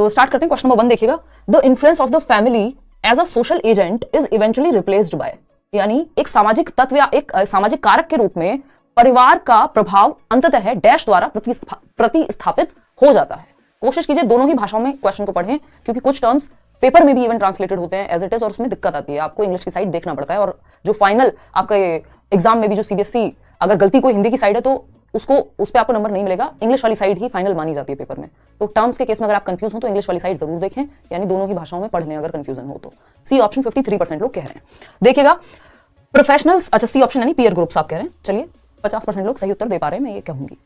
तो स्टार्ट करते हैं। क्वेश्चन नंबर 1 देखिएगा, the influence of the family as a social agent is eventually replaced by, यानी एक सामाजिक तत्व या एक सामाजिक कारक के रूप में परिवार का प्रभाव अंततः डैश द्वारा प्रतिस्थापित हो जाता है। कोशिश कीजिए दोनों ही भाषाओं में क्वेश्चन को पढ़ें, क्योंकि कुछ टर्म्स पेपर में भी इवन ट्रांसलेटेड होते हैं एज इट इज, और उसमें दिक्कत आती है, आपको इंग्लिश की साइड देखना पड़ता है। और जो फाइनल आपके एग्जाम में भी जो सीबीएसई अगर गलती कोई हिंदी की साइड है तो उसको उस पर आपको नंबर नहीं मिलेगा, इंग्लिश वाली साइड ही फाइनल मानी जाती है पेपर में। तो टर्म्स के केस में अगर आप कंफ्यूज हो तो इंग्लिश वाली साइड जरूर देखें, यानी दोनों ही भाषाओं में पढ़ने अगर कंफ्यूजन हो तो। सी ऑप्शन 53% लोग कह रहे हैं। देखिएगा प्रोफेशनल्स, अच्छा सी ऑप्शन यानी पीयर ग्रुप्स आप कह रहे हैं, चलिए 50% लोग सही उत्तर दे पा रहे हैं। मैं ये कहूंगी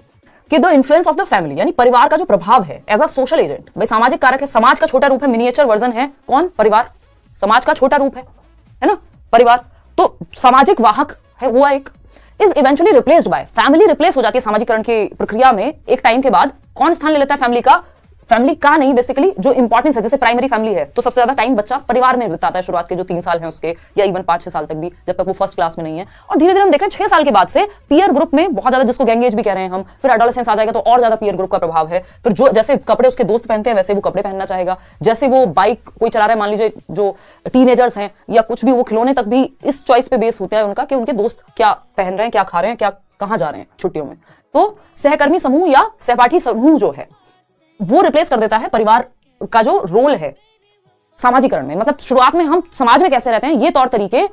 कि the influence of the family, यानी परिवार का जो प्रभाव है एज अ सोशल एजेंट, भाई सामाजिक कारक है, समाज का छोटा रूप है, मिनिएचर वर्जन है कौन? परिवार, समाज का छोटा रूप है ना परिवार, तो सामाजिक वाहक है वो एक, is eventually replaced bye, family replace हो जाती है सामाजिकरण की प्रक्रिया में एक टाइम के बाद। कौन स्थान ले लेता है फैमिली का? फैमिली का नहीं, बेसिकली जो इंपॉर्टेंस है, जैसे प्राइमरी फैमिली है तो सबसे ज्यादा टाइम बच्चा परिवार में बिताता है, शुरुआत के जो 3 साल हैं उसके, या इवन 5-6 साल तक भी, जब तक वो फर्स्ट क्लास में नहीं है। और धीरे धीरे हम देख रहे हैं 6 साल के बाद से पीयर ग्रुप में बहुत ज्यादा, जिसको गैंग एज भी कह रहे हैं हम, फिर एडोलेसेंस आ जाएगा तो और ज्यादा पीयर ग्रुप का प्रभाव है। फिर जो जैसे कपड़े उसके दोस्त पहनते हैं वैसे वो कपड़े पहनना चाहेगा, जैसे वो बाइक कोई चला रहा है, मान लीजिए जो टीनेजर्स हैं या कुछ भी, वो खिलौने तक भी इस चॉइस पे बेस होता है उनका कि उनके दोस्त क्या पहन रहे हैं, क्या खा रहे हैं, क्या कहाँ जा रहे हैं छुट्टियों में। तो सहकर्मी समूह या सहपाठी समूह जो है वो रिप्लेस कर देता है परिवार का जो रोल है सामाजिकरण में। मतलब शुरुआत में हम समाज में कैसे रहते हैं, ये तौर तरीके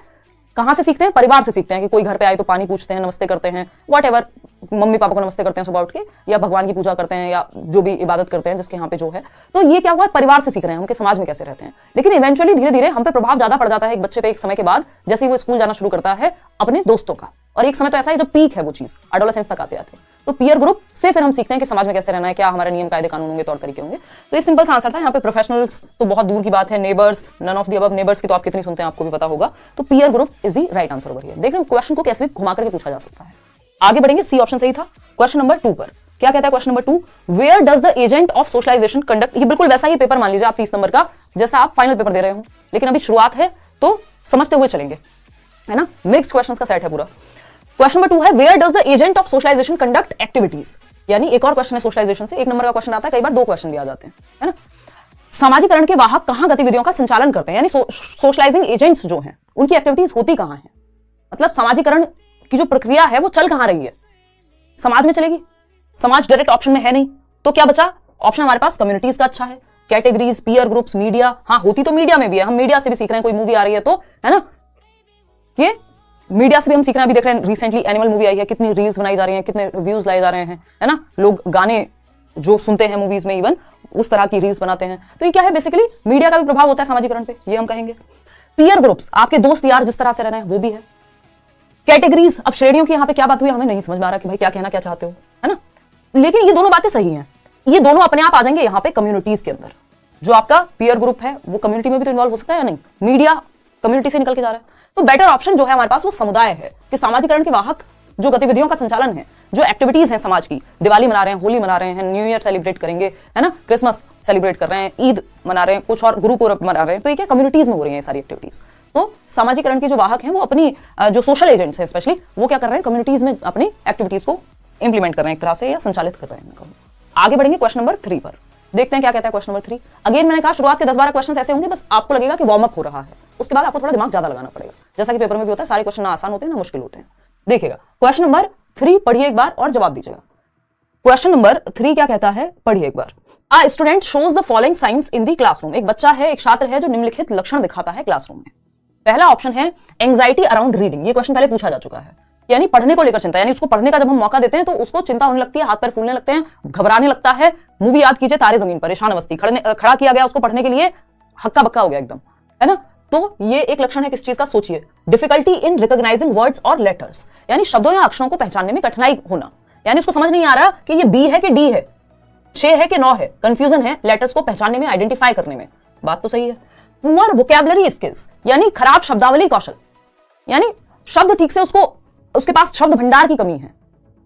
कहां से सीखते हैं? परिवार से सीखते हैं, कि कोई घर पे आए तो पानी पूछते हैं, नमस्ते करते हैं, व्हाटएवर, मम्मी पापा को नमस्ते करते हैं सुबह उठ के, या भगवान की पूजा करते हैं, या जो भी इबादत करते हैं जिसके यहाँ पे जो है। तो ये क्या हुआ, परिवार से सीख रहे हैं हम कि समाज में कैसे रहते हैं। लेकिन इवेंचुअली धीरे धीरे हम पे प्रभाव ज्यादा पड़ जाता है एक बच्चे पे एक समय के बाद, जैसे ही वो स्कूल जाना शुरू करता है अपने दोस्तों का, और एक समय तो ऐसा है जब पीक है वो चीज, एडोलेसेंस तक आते आते। तो पीयर ग्रुप से फिर हम सीखते हैं कि समाज में कैसे रहना है, क्या हमारे नियम कायदे कानून होंगे, तौर तरीके होंगे। तो ये सिंपल सा आंसर था। यहाँ पे प्रोफेशनल्स तो बहुत दूर की बात है, neighbours, none of the above, neighbours की तो आप कितनी सुनते हैं आपको भी पता होगा। तो peer group is the right answer over here. देख रहे हैं क्वेश्चन को कैसे भी घुमा करके पूछा जा सकता है। आगे बढ़ेंगे, सी ऑप्शन सही था। क्वेश्चन नंबर 2 पर क्या कहता है? Question number 2, where does the agent of socialisation conduct, ये बिल्कुल वैसा ही पेपर मान लीजिए आप 30 नंबर का जैसा आप फाइनल पेपर दे रहे हो, लेकिन अभी शुरुआत है तो समझते हुए चलेंगे, है ना। मिक्स्ड क्वेश्चंस का सेट है पूरा। क्वेश्चन नंबर 2 है, where does the agent of socialisation conduct activities, यानी एक और क्वेश्चन है सोशलाइजेशन से, 1 नंबर का क्वेश्चन आता है, कई बार 2 क्वेश्चन भी आ जाते हैं, है ना। सामाजिकरण के वाहक कहां गतिविधियों का संचालन करते हैं, यानी सोशलाइजिंग एजेंट्स जो हैं उनकी एक्टिविटीज होती कहां है, मतलब सामाजिकरण की जो प्रक्रिया है वो चल कहां रही है, समाज में चलेगी। समाज डायरेक्ट ऑप्शन में है नहीं, तो क्या बचा ऑप्शन हमारे पास? कम्युनिटीज का अच्छा है, कैटेगरीज, पीयर ग्रुप्स, मीडिया, हाँ होती तो मीडिया में भी है, हम मीडिया से भी सीख रहे हैं, कोई मूवी आ रही है तो, है ना, ये मीडिया से भी हम सीख रहे हैं। अभी देख रहे हैं रिसेंटली एनिमल मूवी आई है, कितनी रील्स बनाई जा रही हैं, कितने रिव्यूज लाए जा रहे हैं, है ना। लोग गाने जो सुनते हैं मूवीज में इवन उस तरह की रील्स बनाते हैं। तो ये क्या है, बेसिकली मीडिया का भी प्रभाव होता है सामाजिकरण पे, ये हम कहेंगे। पीयर ग्रुप्स, आपके दोस्त यार जिस तरह से रह रहे हैं वो भी है। कैटेगरीज, अब श्रेणियों की यहाँ पे क्या बात हुई हमें नहीं समझ में आ रहा कि भाई क्या कहना क्या चाहते हो, है ना। लेकिन ये दोनों बातें सही हैं, ये दोनों अपने आप आ जाएंगे यहाँ पे कम्युनिटीज के अंदर। जो आपका पीयर ग्रुप है वो कम्युनिटी में भी तो इन्वॉल्व हो सकता है या नहीं, मीडिया कम्युनिटी से निकल के जा रहा है। तो बेटर ऑप्शन जो है हमारे पास वो समुदाय है, कि सामाजिकरण के वाहक जो गतिविधियों का संचालन है, जो एक्टिविटीज हैं समाज की, दिवाली मना रहे हैं, होली मना रहे हैं, न्यू ईयर सेलिब्रेट करेंगे, है ना, क्रिसमस सेलिब्रेट कर रहे हैं, ईद मना रहे हैं, कुछ और गुरु पूरब मना रहे हैं, तो ये क्या कम्युनिटीज में हो रही है सारी एक्टिविटीज। तो सामाजिकरण के जो वाहक हैं वो अपनी जो सोशल एजेंट्स हैं स्पेशली, वो क्या कर रहे हैं, कम्युनिटीज में अपनी एक्टिविटीज को इंप्लीमेंट कर रहे हैं एक तरह से, या संचालित कर रहे हैं। आगे बढ़ेंगे क्वेश्चन नंबर 3 पर, देखते हैं क्या कहता है क्वेश्चन नंबर 3। अगेन मैंने कहा शुरुआत के 10-12 क्वेश्चन ऐसे होंगे, बस आपको लगेगा कि वार्म अप हो रहा है, उसके बाद आपको थोड़ा दिमाग ज्यादा लगाना पड़ेगा, जैसा कि पेपर में भी होता है, सारे क्वेश्चन ना आसान होते हैं ना मुश्किल होते हैं। देखिएगा क्वेश्चन नंबर 3 पढ़िए एक बार और जवाब दीजिएगा। क्वेश्चन नंबर 3 क्या कहता है, पढ़िए एक बार। A student shows the following science in the classroom, एक बच्चा है, एक छात्र है जो निम्नलिखित लक्षण दिखाता है क्लासरूम में। पहला ऑप्शन है एंजाइटी अराउंड रीडिंग, ये क्वेश्चन पहले पूछा जा चुका है, यानी पढ़ने को लेकर चिंता, यानी उसको पढ़ने का जब हम मौका देते हैं तो उसको चिंता होने लगती है, हाथ पैर फूलने लगते हैं, घबराने लगता है। मूवी याद कीजिए तारे जमीन पर, ईशान अवस्थी, खड़ा किया गया उसको पढ़ने के लिए, हक्का बक्का हो गया एकदम, है ना। तो ये एक लक्षण है किस चीज का, सोचिए, डिफिकल्टी इन रिकॉग्नाइजिंग वर्ड्स और लेटर्स, यानी शब्दों या अक्षरों को पहचानने में कठिनाई होना, यानी उसको समझ नहीं आ रहा कि ये बी है कि डी है, 6 है कि 9 है, कंफ्यूजन है लेटर्स को पहचानने में, आइडेंटिफाई करने में। बात तो सही है। पुअर वोकैबुलरी स्किल्स, यानी खराब शब्दावली कौशल, यानी शब्द ठीक से उसके पास शब्द भंडार की कमी है,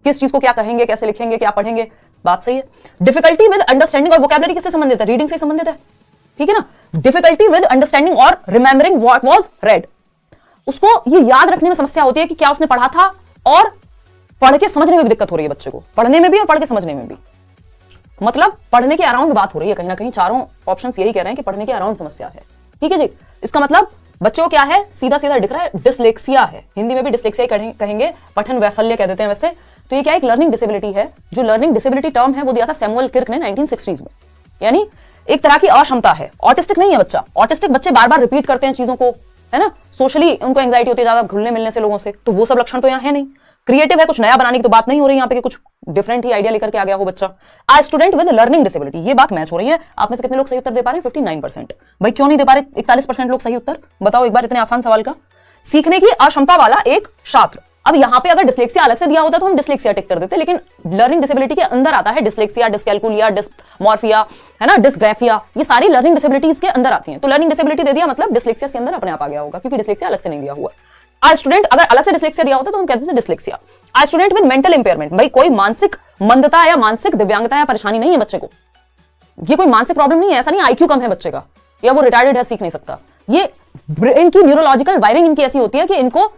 किस चीज को क्या कहेंगे, कैसे लिखेंगे, क्या पढ़ेंगे। बात सही है। डिफिकल्टी विद अंडरस्टैंडिंग, और वोकैबुलरी किससे संबंधित है, रीडिंग से संबंधित है, ठीक है ना। डिफिकल्टी विद अंडरस्टैंडिंग और रिमेंबरिंग व्हाट वाज रेड, उसको ये याद रखने में समस्या होती है कि क्या उसने पढ़ा था, और पढ़ के समझने में भी दिक्कत हो रही है बच्चे को, पढ़ने में भी और पढ़ के समझने में भी। मतलब पढ़ने के अराउंड बात हो रही है, कहीं ना कहीं चारों ऑप्शंस यही कह रहे हैं कि पढ़ने के अराउंड समस्या है। ठीक है जी, इसका मतलब बच्चों को क्या है, सीधा सीधा दिख रहा है, डिसलेक्सिया है। हिंदी में भी डिसलेक्सिया कहेंगे, पठन वैफल्य कह देते हैं वैसे। तो ये क्या एक लर्निंग डिसेबिलिटी है। जो लर्निंग डिसेबिलिटी टर्म है वो दिया था सैमुअल किर्क ने 1960s में। यानी एक तरह की अक्षमता है, ऑटिस्टिक नहीं है बच्चा। ऑटिस्टिक बच्चे बार बार रिपीट करते हैं चीजों को, है ना, सोशली उनको एंग्जाइटी होती है ज्यादा घुलने मिलने से लोगों से, तो वो सब लक्षण तो यहाँ है नहीं। क्रिएटिव है, कुछ नया बनाने की तो बात नहीं हो रही यहाँ पे कि कुछ डिफरेंट ही आइडिया लेकर के आ गया हो बच्चा। आ स्टूडेंट विद लर्निंग डिसेबिलिटी, ये बात मैच हो रही है। आप में से कितने लोग सही उत्तर दे पा रहे हैं? 59%। भाई क्यों नहीं दे पा रहे 41% लोग सही उत्तर? बताओ एक बार इतने आसान सवाल का। सीखने की अक्षमता वाला एक छात्र। अब यहाँ पे अगर डिस्लेक्सिया अलग से दिया होता तो हम डिस्लेक्सिया टिक कर देते, लेकिन लर्निंग डिसेबिलिटी के अंदर आता है डिस्लेक्सिया, डिस्कैल्कुलिया, डिस्मॉर्फिया, है ना, डिस्ग्राफिया, ये सारी लर्निंग डिसेबिलिटीज के अंदर आती हैं। तो लर्निंग डिसेबिलिटी दे दिया मतलब डिस्लेक्सिया के अंदर अपने आप आ गया होगा, क्योंकि डिस्लेक्सिया अलग से नहीं दिया हुआ। आज स्टूडेंट अगर अलग से डिस्लेक्सिया दिया होता तो हम कहते थे डिस्लेक्सिया। आज स्टूडेंट विद मेंटल इंपेयरमेंट, भाई कोई मानसिक मंदता या मानसिक दिव्यांगता या परेशानी नहीं है बच्चे को, ये कोई मानसिक प्रॉब्लम नहीं है, ऐसा नहीं आईक्यू कम है बच्चे का या वो रिटार्डेड है, सीख नहीं सकता। ये ब्रेन की न्यूरोलॉजिकल वायरिंग इनकी ऐसी होती है कि इनको,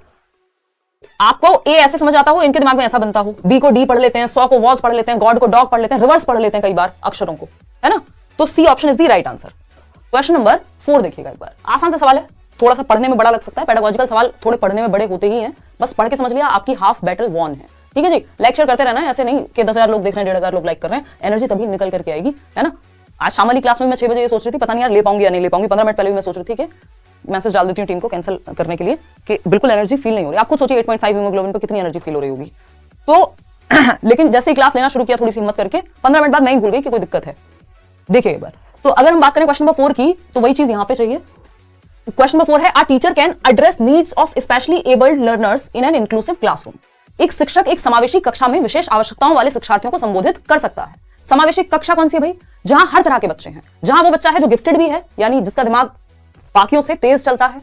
आपको ए ऐसे समझ आता हो, इनके दिमाग में ऐसा बनता हो, बी को डी पढ़ लेते हैं, सॉ को वॉज पढ़ लेते हैं, गॉड को डॉग पढ़ लेते हैं, रिवर्स पढ़ लेते हैं कई बार अक्षरों को, है ना। तो C option is the right answer. Question number 4 देखिएगा एक बार, आसान सा सवाल है, थोड़ा सा पढ़ने में बड़ा लग सकता है, पेडागोजिकल सवाल थोड़े पढ़ने में बड़े होते ही हैं, बस पढ़ के समझ लिया आपकी हाफ बैटल वॉन है। ठीक है जी, लेक्चर करते रहना है, ऐसे नहीं कि 10,000 लोग देख रहे हैं, 1,500 लोग लाइक कर रहे हैं, एनर्जी तभी निकल करके आएगी, है ना। आज शाम वाली क्लास में मैं 6 बजे ये सोच रही थी, पता नहीं यार ले पाऊंगी या नहीं ले पाऊंगी, 15 मिनट पहले भी मैं सोच रही थी कि मैसेज डाल देती हूँ टीम को कैंसिल करने के लिए कि बिल्कुल एनर्जी फील नहीं हो रही। आप खुद सोचिए 8.5 हीमोग्लोबिन पर कितनी एनर्जी फील हो रही होगी। तो लेकिन जैसे ही क्लास लेना शुरू किया, थोड़ी सी हिम्मत करके 15 मिनट बाद मैं ही भूल गई कि कोई दिक्कत है। देखिए एक बार, तो अगर हम बात करें क्वेश्चन नंबर 4 की, तो वही चीज यहां पे चाहिए। क्वेश्चन नंबर 4 है, a teacher can address needs of specially abled learners in an inclusive classroom. एक शिक्षक एक समावेशी कक्षा में विशेष आवश्यकताओं वाले शिक्षार्थियों को संबोधित कर सकता है। समावेशी कक्षा कौन सी है भाई? जहां हर तरह के बच्चे हैं, जहां वो बच्चा है जो गिफ्टेड भी है, यानी जिसका दिमाग बाकियों से तेज चलता है,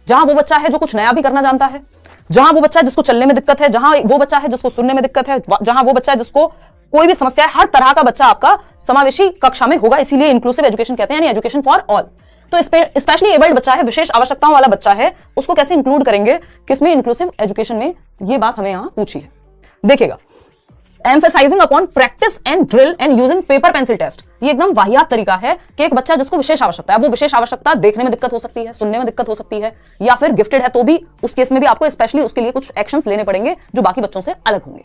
जहां वो बच्चा है जो कुछ नया भी करना जानता है, जहां वो बच्चा है जिसको चलने में दिक्कत है, जहां वो बच्चा है जिसको सुनने में दिक्कत है, जहां वो बच्चा है जिसको कोई भी समस्या है, हर तरह का बच्चा आपका समावेशी कक्षा में होगा। इसीलिए इंक्लूसिव एजुकेशन कहते हैं, यानी एजुकेशन फॉर ऑल। तो स्पेशली एबल्ड बच्चा है, विशेष आवश्यकताओं वाला बच्चा है, उसको कैसे इंक्लूड करेंगे किसमें? इंक्लूसिव एजुकेशन में। ये बात हमें यहां पूछी है, देखिएगा। Emphasising upon practice and drill and using paper pencil test. ये एकदम वाहियात तरीका है कि एक बच्चा जिसको विशेष आवश्यकता है, वो विशेष आवश्यकता देखने में दिक्कत हो सकती है, सुनने में दिक्कत हो सकती है, या फिर गिफ्टेड है तो भी उस केस में भी आपको स्पेशली उसके लिए कुछ एक्शंस लेने पड़ेंगे जो बाकी बच्चों से अलग होंगे।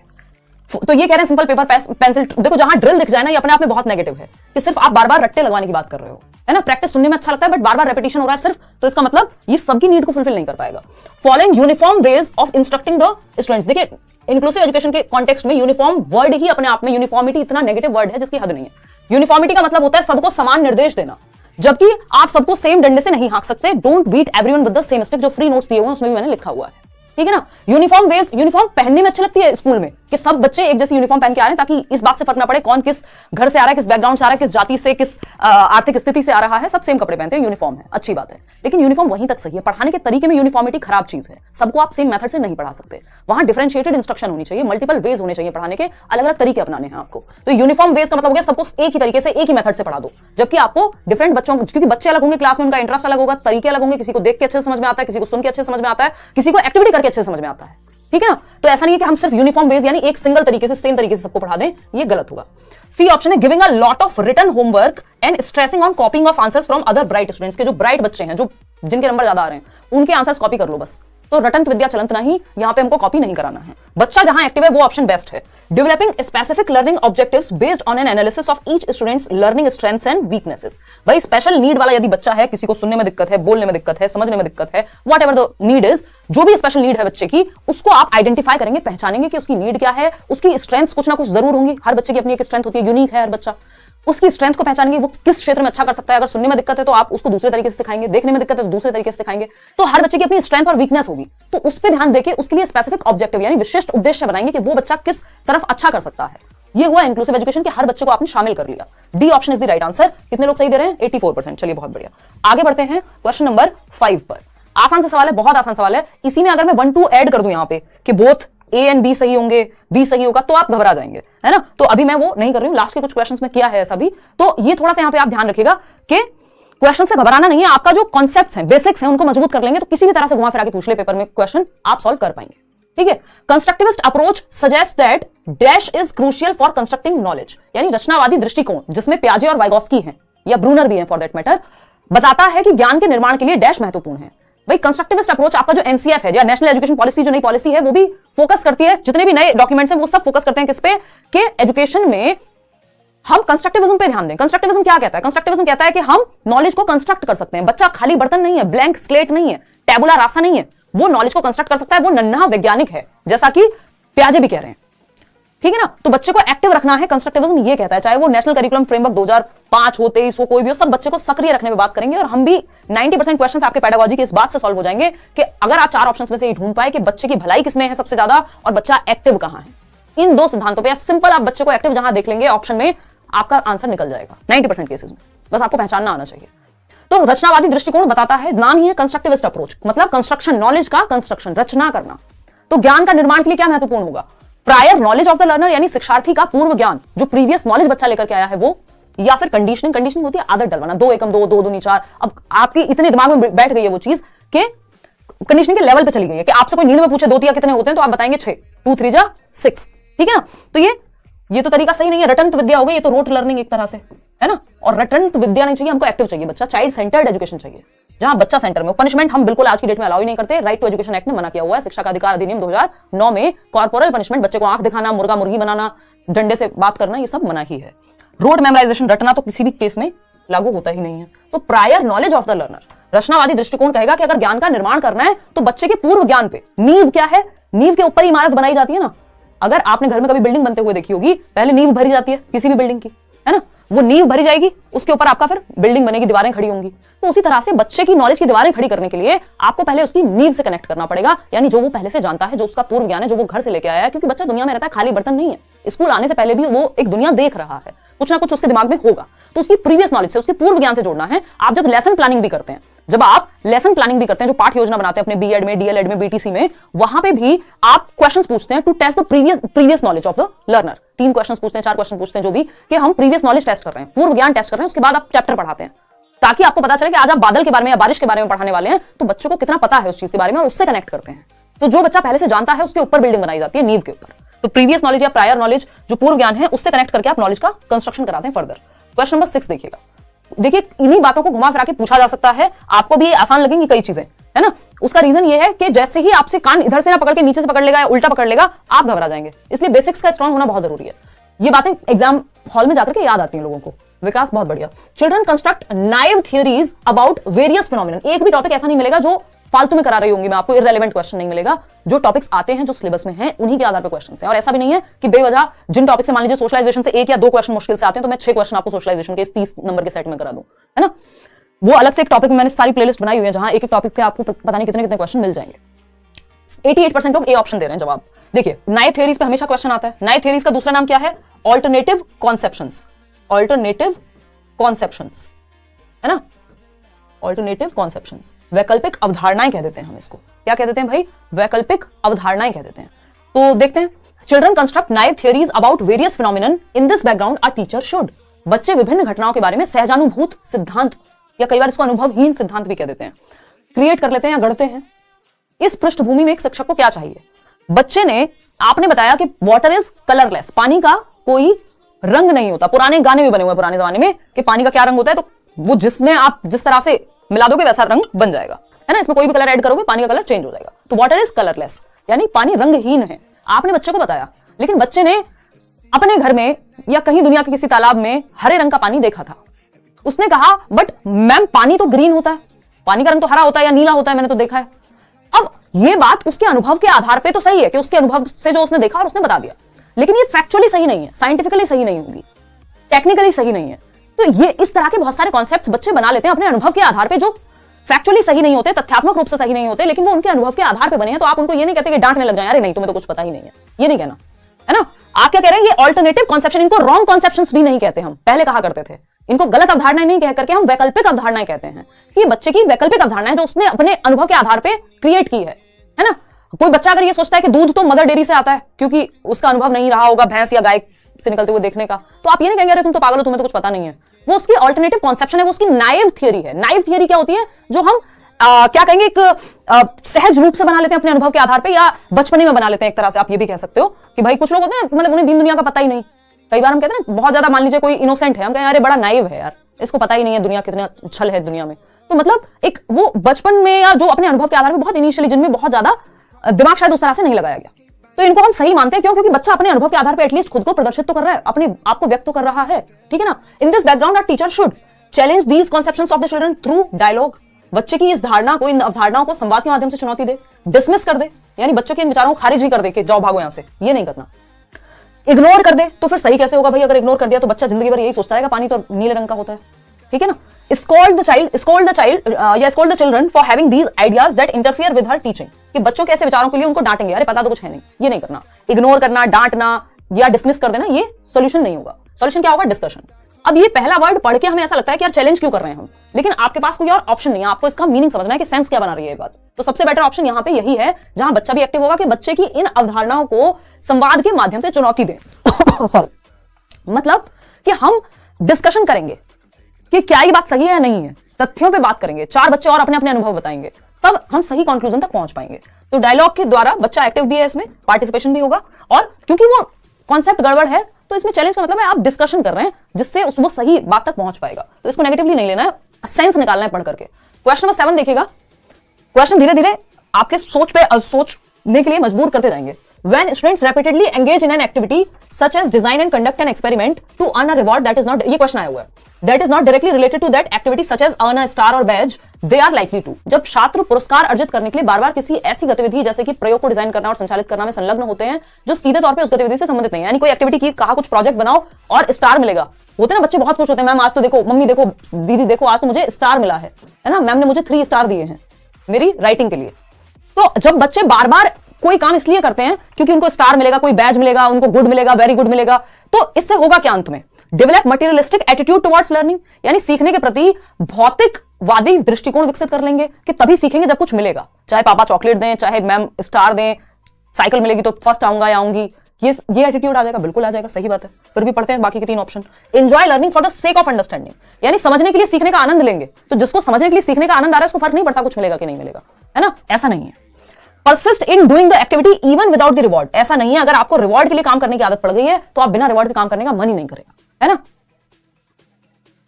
तो ये कह रहे हैं सिंपल पेपर पेंसिल। देखो जहां ड्रिल दिख जाए ना, ये अपने आप में बहुत नेगेटिव है कि सिर्फ आप बार बार रट्टे लगवाने की बात कर रहे हो, है ना। प्रैक्टिस सुनने में अच्छा लगता है बट बार बार रेपिटेशन हो रहा है सिर्फ, तो इसका मतलब ये सबकी नीड को फुलफिल नहीं कर पाएगा। Following uniform ways of instructing the students. देखिए इंक्लूसिव एजुकेशन के कॉन्टेक्स्ट में यूनिफॉर्म वर्ड ही अपने आप में, यूनिफॉर्मिटी इतना नेगेटिव वर्ड है जिसकी हद नहीं है। यूनिफॉर्मिटी का मतलब होता है सबको समान निर्देश देना, जबकि आप सबको सेम डंडे से नहीं हाँक सकते। Don't beat everyone with the same stick, जो फ्री नोट्स दिए हुए हैं उसमें भी मैंने लिखा हुआ है, ठीक है ना। यूनिफॉर्म वेज, यूनिफॉर्म पहनने में अच्छी लगती है स्कूल में कि सब बच्चे एक जैसी यूनिफॉर्म पहन के आ रहे हैं, ताकि इस बात से फर्क ना पड़े कौन किस घर से आ रहा है, किस बैकग्राउंड से आ रहा है, किस जाति से, किस आर्थिक स्थिति से आ रहा है, सब सेम कपड़े पहनते हैं, यूनिफॉर्म है, अच्छी बात है। लेकिन यूनिफॉर्म वहीं तक सही है, पढ़ाने के तरीके में यूनिफॉर्मिटी खराब चीज है। सबको आप सेम मेथड से नहीं पढ़ा सकते, वहां डिफरेंशिएटेड इंस्ट्रक्शन होनी चाहिए, मल्टीपल वेज होने चाहिए पढ़ाने के, अलग अलग तरीके अपनाने हैं आपको। तो यूनिफॉर्म वेज का मतलब हो गया सबको एक ही तरीके से, एक ही मेथड से पढ़ा दो, जबकि आपको डिफरेंट बच्चों, क्योंकि बच्चे अलग होंगे, क्लास में उनका इंटरेस्ट अलग होगा, तरीके अलग होंगे, किसी को देख के अच्छे से समझ में आता है, किसी को सुन के अच्छे से समझ में आता है, किसी को एक्टिविटी करके अच्छे से समझ में आता है, ठीक है ना। तो ऐसा नहीं है कि हम सिर्फ यूनिफॉर्म वेज यानी एक सिंगल तरीके से, सेम तरीके से सबको पढ़ा दें, ये गलत होगा। सी ऑप्शन है, giving a lot of written homework and stressing on copying of answers from other bright students. के जो ब्राइट बच्चे हैं, जो जिनके नंबर ज्यादा आ रहे हैं, उनके आंसर्स कॉपी कर लो बस। तो रटंत विद्या चलंत नहीं, यहां पे हमको कॉपी नहीं कराना है। बच्चा जहां एक्टिव है वो ऑप्शन बेस्ट है। Developing specific learning objectives based on an analysis of each students learning strengths and weaknesses. भाई स्पेशल नीड वाला यदि बच्चा है, किसी को सुनने में दिक्कत है, बोलने में दिक्कत है, समझने में दिक्कत है, what ever the need is, जो भी स्पेशल नीड है बच्चे की, उसको आप आइडेंटिफाई करेंगे, पहचानेंगे कि उसकी नीड क्या है, उसकी स्ट्रेंथ्स कुछ ना कुछ जरूर होंगी। हर बच्चे की अपनी एक स्ट्रेंथ होती है, यूनिक है हर बच्चा, उसकी स्ट्रेंथ को पहचानेंगे, वो किस क्षेत्र में अच्छा कर सकता है। अगर सुनने में दिक्कत है तो आप उसको दूसरे तरीके से सिखाएंगे, देखने में दिक्कत है तो दूसरे तरीके से सिखाएंगे। तो हर बच्चे की अपनी स्ट्रेंथ और वीकनेस होगी, तो उस पर ध्यान देके उसके लिए स्पेसिफिक ऑब्जेक्टिव यानी विशिष्ट उद्देश्य बनाएंगे कि वो बच्चा किस तरफ अच्छा कर सकता है। ये हुआ इंक्लूसिव एजुकेशन के हर बच्चे को आपने शामिल कर लिया। D option is the right answer. कितने लोग सही दे रहे हैं? 84%। चलिए बहुत बढ़िया, आगे बढ़ते हैं क्वेश्चन नंबर 5 पर। आसान सा सवाल है, बहुत आसान सवाल है। इसी में अगर मैं 1 2 ऐड कर दूं यहाँ पे कि बोथ ए एंड बी सही होंगे, बी सही होगा, तो आप घबरा जाएंगे, है ना। तो अभी मैं वो नहीं कर रही हूं, लास्ट के कुछ क्वेश्चंस में किया है ऐसा भी। तो ये थोड़ा सा यहाँ पे आप ध्यान रखिएगा कि क्वेश्चन से घबराना नहीं है, आपका जो कॉन्सेप्ट्स हैं, बेसिक्स हैं, उनको मजबूत कर लेंगे तो किसी भी तरह से घुमा फिरा के पूछ ले पेपर में क्वेश्चन, आप सॉल्व कर पाएंगे। ठीक है। Constructivist approach suggest that dash is crucial for constructing knowledge, यानी रचनावादी दृष्टिकोण, जिसमें पियाजे और वाइगोस्की हैं या ब्रूनर भी हैं फॉर दैट मैटर, बताता है कि ज्ञान के निर्माण के लिए डैश महत्वपूर्ण है। भाई कंस्ट्रक्टिविस्ट अप्रोच आपका जो एनसीएफ है या नेशनल एजुकेशन पॉलिसी, जो नई पॉलिसी है, वो भी फोकस करती है, जितने भी नए डॉक्यूमेंट्स हैं वो सब फोकस करते हैं किस पे, कि एजुकेशन में हम कंस्ट्रक्टिविज्म पे ध्यान दें। कंस्ट्रक्टिविज्म क्या कहता है? कंस्ट्रक्टिविज्म कहता है कि हम नॉलेज को कंस्ट्रक्ट कर सकते हैं। बच्चा खाली बर्तन नहीं है, ब्लैंक स्लेट नहीं है, टैबुला रासा नहीं है, वो नॉलेज को कंस्ट्रक्ट कर सकता है, वो नन्हा वैज्ञानिक है, जैसा कि पियाजे भी कह रहे हैं, ठीक है ना। तो बच्चे को एक्टिव रखना है, कंस्ट्रक्टिविज्म ये कहता है, चाहे वो नेशनल करिकुलम फ्रेमवर्क 2005 हो, 23 हो, कोई भी हो, सब बच्चे को सक्रिय रखने में बात करेंगे। और हम भी 90% क्वेश्चंस आपके पेडागोजी के इस बात से सॉल्व हो जाएंगे कि अगर आप 4 ऑप्शंस में से ये ढूंढ पाए कि बच्चे की भलाई किसमें है सबसे ज्यादा और बच्चा एक्टिव कहां है, इन 2 सिद्धांतों पे सिंपल आप बच्चे को एक्टिव जहां देख लेंगे ऑप्शन में, आपका आंसर निकल जाएगा 90% केसेस में। बस आपको पहचानना आना चाहिए। तो रचनावादी दृष्टिकोण बताता है, नाम ही है कंस्ट्रक्टिविस्ट अप्रोच, मतलब कंस्ट्रक्शन, नॉलेज का कंस्ट्रक्शन, रचना करना। तो ज्ञान का निर्माण के लिए क्या महत्वपूर्ण होगा? Prior knowledge of the learner, यानी शिक्षार्थी का पूर्व ज्ञान, जो प्रीवियस नॉलेज बच्चा लेकर के आया है वो, या फिर कंडीशनिंग होती है आदत डलवाना, 2 एकम 2, 2 दूनी 4। अब आपकी इतने दिमाग में बैठ गई है वो चीज कि कंडीशनिंग के लेवल पे चली गई है कि आपसे कोई नींद में पूछे 2 तिया कितने होते हैं तो आप बताएंगे 6, 2 3 जा 6, ठीक है ना। तो ये तो तरीका सही नहीं है, रटंत विद्या हो गई, ये तो रोट लर्निंग एक तरह से है ना। और रटंत विद्या नहीं चाहिए हमको, एक्टिव चाहिए बच्चा, चाइल्ड सेंटर्ड एजुकेशन चाहिए, जहां बच्चा सेंटर में। पनिशमेंट हम बिल्कुल आज की डेट में अलाउ ही नहीं करते, राइट टू एजुकेशन एक्ट ने मना किया हुआ है। शिक्षा का अधिकार अधिनियम 2009 में कॉर्पोरल पनिशमेंट, बच्चे को आंख दिखाना, मुर्गा मुर्गी बनाना, डंडे से बात करना, ये सब मना ही है। रोड मेमोराइजेशन रटना तो किसी भी केस में लागू होता ही नहीं है। तो prior knowledge of the learner, रचनावादी दृष्टिकोण कहेगा कि अगर ज्ञान का निर्माण करना है तो बच्चे के पूर्व ज्ञान पे, नींव क्या है, नींव के ऊपर ही इमारत बनाई जाती है ना। अगर आपने घर में कभी बिल्डिंग बनते हुए देखी होगी, पहले नींव भरी जाती है किसी भी बिल्डिंग की, है ना, वो नींव भरी जाएगी, उसके ऊपर आपका फिर बिल्डिंग बनेगी, दीवारें खड़ी होंगी। तो उसी तरह से बच्चे की नॉलेज की दीवारें खड़ी करने के लिए आपको पहले उसकी नींव से कनेक्ट करना पड़ेगा, यानी जो वो पहले से जानता है, जो उसका पूर्व ज्ञान है, जो वो घर से लेके आया है। क्योंकि बच्चा दुनिया में रहता है, खाली बर्तन नहीं है, स्कूल आने से पहले भी वो एक दुनिया देख रहा है, कुछ ना कुछ उसके दिमाग में होगा। तो उसकी प्रीवियस नॉलेज से, उसके पूर्व ज्ञान से जोड़ना है। आप जब लेसन प्लानिंग भी करते हैं, जो पाठ योजना बनाते हैं अपने बीएड में, डीएलएड में, बीटीसी में, वहां पे भी आप क्वेश्चंस पूछते हैं to test the previous knowledge of the learner. 3 questions पूछते हैं, 4 क्वेश्चन पूछते हैं, जो भी, कि हम प्रीवियस नॉलेज टेस्ट कर रहे हैं, पूर्व ज्ञान टेस्ट कर रहे हैं। उसके बाद आप चैप्टर पढ़ाते हैं, ताकि आपको पता चले कि आज आप बादल के बारे में या बारिश के बारे में पढ़ाने वाले हैं, तो बच्चों को कितना पता है उस चीज के बारे में, और उससे कनेक्ट करते हैं। तो जो बच्चा पहले से जानता है उसके ऊपर बिल्डिंग बनाई जाती है, नींव के ऊपर। तो प्रीवियस नॉलेज या प्रायर नॉलेज, जो पूर्व ज्ञान है, उससे कनेक्ट करके आप नॉलेज का कंस्ट्रक्शन कराते हैं फर्दर। क्वेश्चन नंबर 6 देखिएगा। देखिए, इन्हीं बातों को घुमा फिरा के पूछा जा सकता है, आपको भी आसान लगेंगी कई चीजें, है ना। उसका रीजन ये है कि जैसे ही आपसे कान इधर से ना पकड़ के नीचे से पकड़ लेगा या उल्टा पकड़ लेगा, आप घबरा जाएंगे। इसलिए बेसिक्स का स्ट्रांग होना बहुत जरूरी है। ये बातें एग्जाम हॉल में जाकर के याद आती हैं लोगों को। विकास बहुत बढ़िया। Children construct naive theories about various phenomenon. एक भी टॉपिक ऐसा नहीं मिलेगा जो फालतू में करा रही होंगी मैं आपको, इररेलेवेंट क्वेश्चन नहीं मिलेगा। जो टॉपिक्स आते हैं, जो सिलेबस में हैं, उन्हीं के आधार पर क्वेश्चन है। और ऐसा भी नहीं है कि बेवजह जिन टॉपिक से, मान लीजिए सोशलाइजेशन से 1 या 2 क्वेश्चन मुश्किल से आते हैं, तो मैं 6 क्वेश्चन आपको सोशलाइजेशन के इस 30 नंबर के सेट में करा दूं, है ना। वो अलग से एक टॉपिक में मैंने सारी प्लेलिस्ट बनाई हुई है, जहां एक एक टॉपिक पे आपको पता नहीं कितने कितने क्वेश्चन मिल जाएंगे। 88% लोग ए ऑप्शन दे रहे हैं जवाब। देखिए, नाइव थियरीज पे हमेशा क्वेश्चन आता है। नाइव थियरीज का दूसरा नाम क्या है? Alternative conceptions. ऑल्टरनेटिव कॉन्सेप्शंस, है ना, ऑल्टरनेटिव कॉन्सेप्शंस, वैकल्पिक अवधारणाएं कह देते हैं हम इसको। क्या कह देते हैं भाई? वैकल्पिक अवधारणाएं कह देते हैं। तो देखते हैं, children construct naive theories about various phenomenon, in this background a teacher should. बच्चे विभिन्न घटनाओं के बारे में सहजानुभूत सिद्धांत, या कई बार इसको अनुभवहीन सिद्धांत भी कह देते हैं, क्रिएट कर लेते हैं या गढ़ते हैं। इस पृष्ठभूमि में एक शिक्षक को क्या चाहिए? बच्चे ने, आपने बताया कि वाटर इज कलरलेस, पानी का कोई रंग नहीं होता। पुराने गाने भी बने हुए पुराने जमाने में कि पानी का क्या रंग होता है, तो वो जिसमें आप जिस तरह से मिला दोगे वैसा रंग बन जाएगा, है ना। इसमें कोई भी कलर ऐड करोगे, पानी का कलर चेंज हो जाएगा। तो वाटर इज कलरलेस, यानी पानी रंगहीन है। आपने बच्चे को बताया, लेकिन बच्चे ने अपने घर में या कहीं दुनिया के किसी तालाब में हरे रंग का पानी देखा था। उसने कहा, बट मैम पानी तो ग्रीन होता है, पानी का रंग तो हरा होता है या नीला होता है, मैंने तो देखा है। अब ये बात उसके अनुभव के आधार पे तो सही है कि उसके अनुभव से जो उसने देखा और उसने बता दिया, लेकिन ये फैक्चुअली सही नहीं है, साइंटिफिकली सही नहीं होगी, टेक्निकली सही नहीं है। तो ये इस तरह के बहुत सारे कॉन्सेप्ट्स बच्चे बना लेते हैं अपने अनुभव के आधार पे, जो फैक्चुअली सही नहीं होते, तथ्यात्मक रूप से सही नहीं होते, लेकिन वो उनके अनुभव के आधार पे बने हैं। तो आप उनको ये नहीं कहते कि डांटने लग जाए, अरे नहीं तुम्हें तो कुछ पता ही नहीं है, ये नहीं कहना, है ना। आप क्या कह रहे हैं? ये ऑल्टरनेटिव कॉन्सेप्शन, इनको रॉन्ग कॉन्सेप्शंस भी नहीं कहते, हम पहले कहा करते थे। इनको गलत अवधारणाएं नहीं कह करके हम वैकल्पिक अवधारणाएं कहते हैं। ये बच्चे की वैकल्पिक अवधारणाएं जो उसने अपने अनुभव के आधार पे क्रिएट की है ना। कोई बच्चा अगर ये सोचता है कि दूध तो मदर डेयरी से आता है, क्योंकि उसका अनुभव नहीं रहा होगा भैंस या गाय से निकलते हुए देखने का, तो आप ये नहीं कहेंगे अरे तुम तो पागल हो, तुम्हें तो कुछ पता नहीं है। वो उसकी ऑल्टरनेटिव कॉन्सेप्शन है, वो उसकी नाइव थियरी है। नाइव थियरी क्या होती है? जो हम क्या कहेंगे, एक सहज रूप से बना लेते हैं अपने अनुभव के आधार पे, या बचपने में बना लेते हैं एक तरह से आप ये भी कह सकते हो कि भाई कुछ लोग होते हैं मतलब उन्हें दीन दुनिया का पता ही नहीं। कई बार हम कहते हैं ना बहुत ज्यादा, मान लीजिए कोई इनोसेंट है, हम कहें अरे बड़ा नाइव है यार, इसको पता ही नहीं है दुनिया कितना छल है दुनिया में। तो मतलब एक वो बचपन में या जो अपने अनुभव के आधार पर बहुत इनिशियली, जिनमें बहुत ज्यादा दिमाग शायद उस तरह से नहीं लगाया गया, तो इनको हम सही मानते हैं। क्यों? क्योंकि बच्चा अपने अनुभव के आधार पर एटलीस्ट खुद को प्रदर्शित तो कर रहा है, अपने आप को व्यक्त तो कर रहा है, ठीक है ना। In this background our teacher should challenge these conceptions of the children through dialogue. बच्चे की इस धारणा को, इन अवधारणाओं को संवाद के माध्यम से चुनौती दे, डिसमिस कर दे, यानी बच्चों के इन विचारों को खारिज भी कर दे कि जाओ भागो यहां से, ये नहीं करना। इग्नोर कर दे तो फिर सही कैसे होगा भाई? अगर इग्नोर कर दिया तो बच्चा जिंदगी भर यही सोचता रहेगा पानी तो नीले रंग का होता है, ठीक है ना। scold the children for having these ideas that interfere with her teaching, कि बच्चों के ऐसे विचारों के लिए उनको डांटेंगे, अरे पता तो कुछ है नहीं, ये नहीं करना। इग्नोर करना, डांटना या डिसमिस कर देना, ये सॉल्यूशन नहीं होगा। सॉल्यूशन क्या होगा? डिस्कशन। अब ये पहला वर्ड पढ़ के हमें ऐसा लगता है कि यार चैलेंज क्यों कर रहे हैं हम, लेकिन आपके पास कोई और ऑप्शन नहीं है, आपको इसका मीनिंग समझना है कि सेंस क्या बना रही है ये बात। तो सबसे बेटर ऑप्शन यहां पे यही है जहां बच्चा भी एक्टिव होगा कि बच्चे की इन अवधारणाओं को संवाद के माध्यम से चुनौती दें। सॉरी, मतलब कि हम डिस्कशन करेंगे कि क्या ये बात सही है या नहीं है, तथ्यों पे बात करेंगे, 4 बच्चे और अपने अपने अनुभव बताएंगे, तब हम सही कंक्लूजन तक पहुंच पाएंगे। तो डायलॉग के द्वारा बच्चा एक्टिव भी है, इसमें पार्टिसिपेशन भी होगा, और क्योंकि वो कॉन्सेप्ट गड़बड़ है तो इसमें चैलेंज का मतलब है आप डिस्कशन कर रहे हैं जिससे वो सही बात तक पहुंच पाएगा। तो इसको नेगेटिवली नहीं लेना है, सेंस निकालना है पढ़ करके। क्वेश्चन नंबर 7 देखिएगा। क्वेश्चन धीरे धीरे आपके सोचने के लिए मजबूर करते जाएंगे। When students repeatedly engage in an activity such as design and conduct an experiment to earn a reward that is not, ये क्वेश्चन आया हुआ है, that is not directly related to that activity such as earn a star or badge, they are likely to। जब छात्र पुरस्कार अर्जित करने के लिए बार बार किसी ऐसी गतिविधि जैसे कि प्रयोग को डिजाइन करना और संचालित करना में संलग्न होते हैं जो सीधे तौर पर उस गतिविधि से संबंधित नहीं है, यानी कोई एक्टिविटी की, कहा कुछ प्रोजेक्ट बनाओ और स्टार मिलेगा, होते हैं ना बच्चे बहुत खुश होते हैं, मैम आज तो देखो, मम्मी देखो, दीदी देखो, आज तो मुझे स्टार मिला है ना, मैम ने मुझे 3 स्टार दिए हैं मेरी राइटिंग के लिए। तो जब बच्चे बार बार कोई काम इसलिए करते हैं क्योंकि उनको स्टार मिलेगा, कोई बैज मिलेगा, उनको गुड मिलेगा, वेरी गुड मिलेगा, तो इससे होगा क्या अंत में? Develop materialistic attitude towards learning, यानी सीखने के प्रति भौतिकवादी दृष्टिकोण विकसित कर लेंगे कि तभी सीखेंगे जब कुछ मिलेगा, चाहे पापा चॉकलेट दें, चाहे मैम स्टार दें, साइकिल मिलेगी तो फर्स्ट आऊंगा या आऊंगी, ये एटीट्यूड आ जाएगा, बिल्कुल आ जाएगा, सही बात है। फिर भी पढ़ते हैं बाकी के 3 option. Enjoy learning for the sake of understanding, यानी समझने के लिए सीखने का आनंद लेंगे। तो जिसको समझने के लिए सीखने का आनंद आ रहा है उसको फर्क नहीं पड़ता कुछ मिलेगा कि नहीं मिलेगा, है ना, ऐसा नहीं है। Persist in doing the activity even without the reward, ऐसा नहीं है अगर आपको रिवॉर्ड के लिए काम करने की आदत पड़ गई है तो आप बिना रिवॉर्ड के काम करने का मन ही नहीं करेगा, है ना।